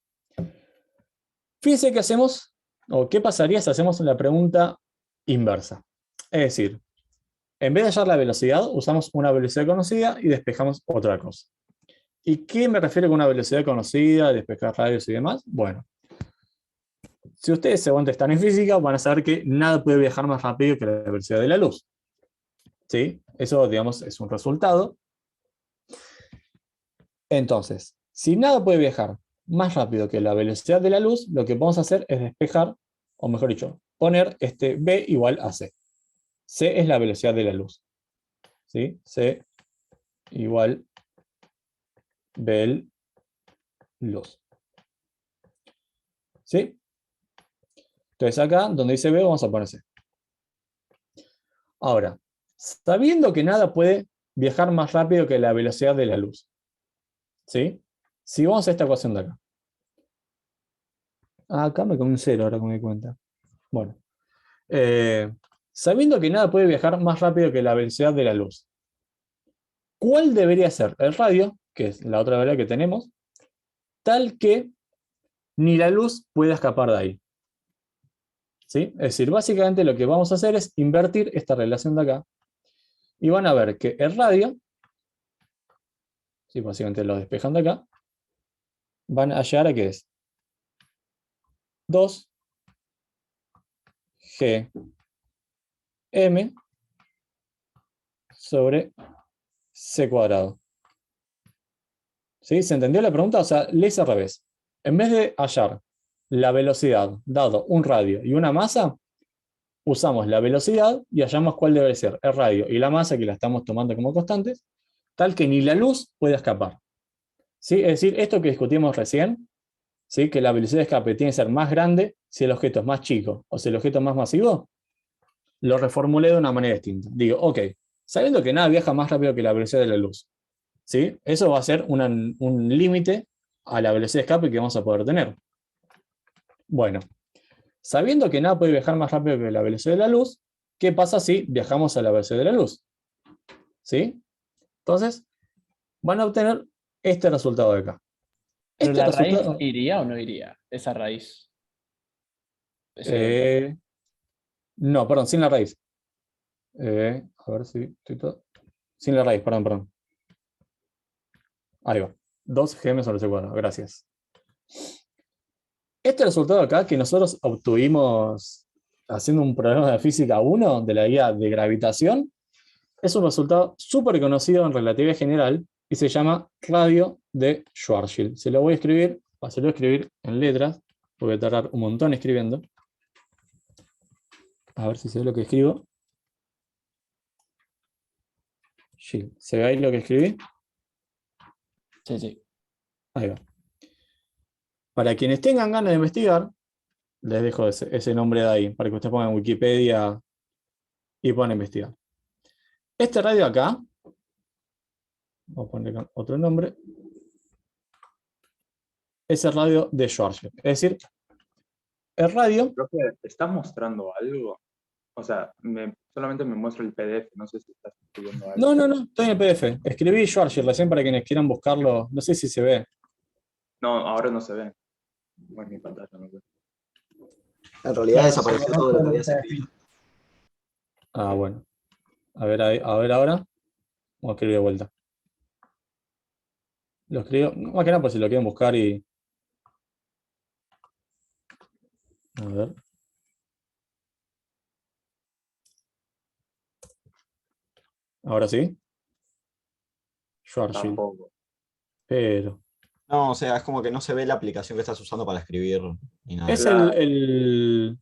Fíjense qué hacemos, o qué pasaría si hacemos la pregunta inversa. Es decir, en vez de hallar la velocidad, usamos una velocidad conocida y despejamos otra cosa. ¿Y qué me refiero con una velocidad conocida, despejar radios y demás? Bueno, si ustedes seguramente están en física, van a saber que nada puede viajar más rápido que la velocidad de la luz. ¿Sí? Eso, digamos, es un resultado. Entonces, si nada puede viajar más rápido que la velocidad de la luz, lo que vamos a hacer es despejar, o mejor dicho, poner este B igual a C. C es la velocidad de la luz. ¿Sí? C igual B luz. ¿Sí? Entonces acá, donde dice B, vamos a poner C. Ahora, sabiendo que nada puede viajar más rápido que la velocidad de la luz, ¿sí? Si vamos a esta ecuación de acá. Acá me comí un 0, ahora que me di cuenta. Bueno. Sabiendo que nada puede viajar más rápido que la velocidad de la luz, ¿cuál debería ser el radio, que es la otra velocidad que tenemos, tal que ni la luz pueda escapar de ahí? ¿Sí? Es decir, básicamente lo que vamos a hacer es invertir esta relación de acá y van a ver que el radio, ¿sí? Básicamente lo despejan de acá, van a llegar a que es 2 G M sobre C cuadrado. ¿Sí? ¿Se entendió la pregunta? O sea, le hice al revés. En vez de hallar la velocidad dado un radio y una masa, usamos la velocidad y hallamos cuál debe ser el radio y la masa, que la estamos tomando como constantes, tal que ni la luz pueda escapar. ¿Sí? Es decir, esto que discutimos recién, ¿sí? Que la velocidad de escape tiene que ser más grande si el objeto es más chico o si el objeto es más masivo, lo reformulé de una manera distinta. Digo, ok, sabiendo que nada viaja más rápido que la velocidad de la luz, ¿sí? Eso va a ser un límite a la velocidad de escape que vamos a poder tener. Bueno, sabiendo que nada puede viajar más rápido que la velocidad de la luz, ¿qué pasa si viajamos a la velocidad de la luz? ¿Sí? Entonces, van a obtener este resultado de acá. ¿Pero Este la raíz resultado, iría o no iría? Esa raíz. Ese- no, perdón, sin la raíz. A ver si estoy todo. Sin la raíz, perdón. Ahí va. 2gm sobre c², gracias. Este resultado acá que nosotros obtuvimos haciendo un problema de física 1 de la guía de gravitación, es un resultado súper conocido en relatividad general y se llama radio de Schwarzschild. Se lo voy a escribir en letras, voy a tardar un montón escribiendo. A ver si se ve lo que escribo. ¿Se ve ahí lo que escribí? Sí. Ahí va. Para quienes tengan ganas de investigar, les dejo ese nombre de ahí, para que ustedes pongan en Wikipedia y puedan investigar. Este radio acá, vamos a poner otro nombre, es el radio de Schwarzschild. Es decir, el radio... Profe, ¿estás mostrando algo? O sea, solamente me muestra el PDF, no sé si estás escribiendo algo. No, estoy en el PDF. Escribí Schwarzschild recién para quienes quieran buscarlo. No sé si se ve. No, ahora no se ve. Bueno, mi pantalla no ve. En realidad Claro, desapareció se todo lo que borró habías el escrito. Ah, bueno. A ver ahora. Vamos a escribir de vuelta. Lo escribo, más que nada pues si lo quieren buscar y... A ver. Ahora sí. Schwarzschild. Tampoco. Pero... No, o sea, es como que no se ve la aplicación que estás usando para escribir ni nada. Es Claro. el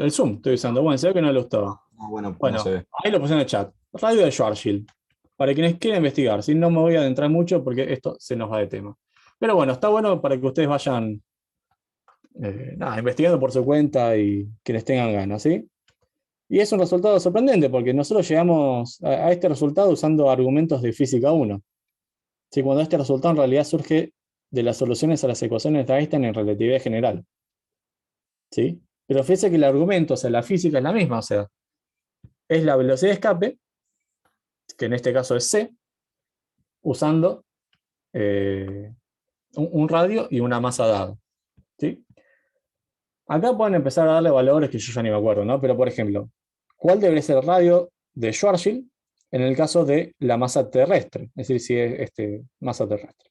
Zoom, estoy usando. Bueno, se ve que no le gustaba. No, bueno, pues Bueno, no se ve. ahí lo puse en el chat. Radio de Schwarzschild. Para quienes quieran investigar. Si no me voy a adentrar mucho porque esto se nos va de tema. Pero bueno, está bueno para que ustedes vayan investigando por su cuenta y quienes tengan ganas, ¿sí? Y es un resultado sorprendente porque nosotros llegamos a este resultado usando argumentos de física 1. ¿Sí? Cuando este resultado en realidad surge de las soluciones a las ecuaciones de Einstein en relatividad general. ¿Sí? Pero fíjense que el argumento, o sea, la física es la misma, o sea, es la velocidad de escape, que en este caso es c, usando un radio y una masa dada. ¿Sí? Acá pueden empezar a darle valores que yo ya ni me acuerdo, ¿no? Pero por ejemplo, ¿cuál debería ser el radio de Schwarzschild en el caso de la masa terrestre? Es decir, si es masa terrestre.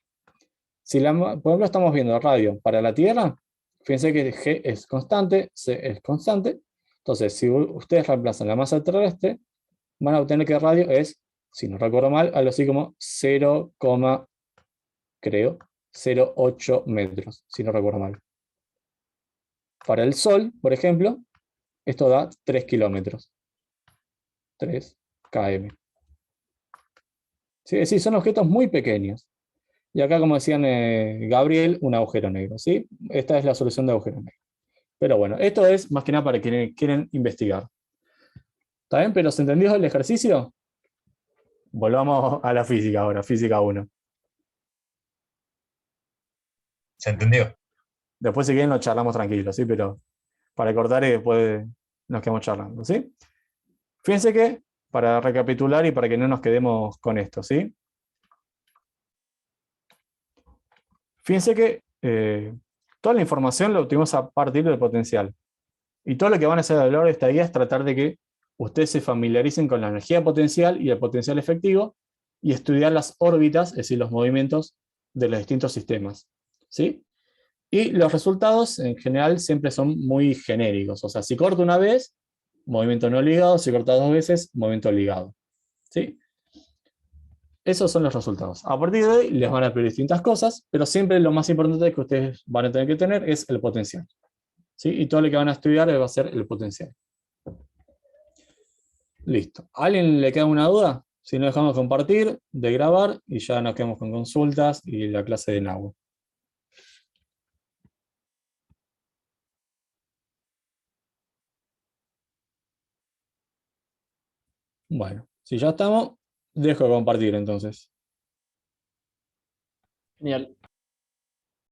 Si por ejemplo estamos viendo el radio para la Tierra, fíjense que G es constante, C es constante. Entonces, si ustedes reemplazan la masa terrestre, van a obtener que el radio es, si no recuerdo mal, algo así como 0,08 metros, si no recuerdo mal. Para el Sol, por ejemplo, esto da 3 kilómetros. 3 km. ¿Sí? Es decir, son objetos muy pequeños. Y acá, como decían Gabriel, un agujero negro. ¿Sí? Esta es la solución de agujero negro. Pero bueno, esto es más que nada para quienes quieren investigar. ¿Está bien? ¿Pero se entendió el ejercicio? Volvamos a la física ahora, física 1. ¿Se entendió? Después si quieren lo charlamos tranquilos, ¿sí? Pero para cortar y después nos quedamos charlando, ¿sí? Fíjense que, para recapitular y para que no nos quedemos con esto, ¿sí? Fíjense que toda la información la obtuvimos a partir del potencial. Y todo lo que van a hacer a lo largo de esta guía es tratar de que ustedes se familiaricen con la energía potencial y el potencial efectivo y estudiar las órbitas, es decir, los movimientos de los distintos sistemas, ¿sí? Y los resultados en general siempre son muy genéricos. O sea, si corto una vez, movimiento no ligado; si corta 2 veces, movimiento ligado, ¿sí? esos son los resultados. A partir de ahí les van a pedir distintas cosas, pero siempre lo más importante que ustedes van a tener que tener es el potencial. ¿Sí? Y todo lo que van a estudiar va a ser el potencial. Listo. ¿A alguien le queda una duda? Si no, dejamos compartir, de grabar, y ya nos quedamos con consultas y la clase de NAU. Bueno, si ya estamos, dejo de compartir entonces. Genial.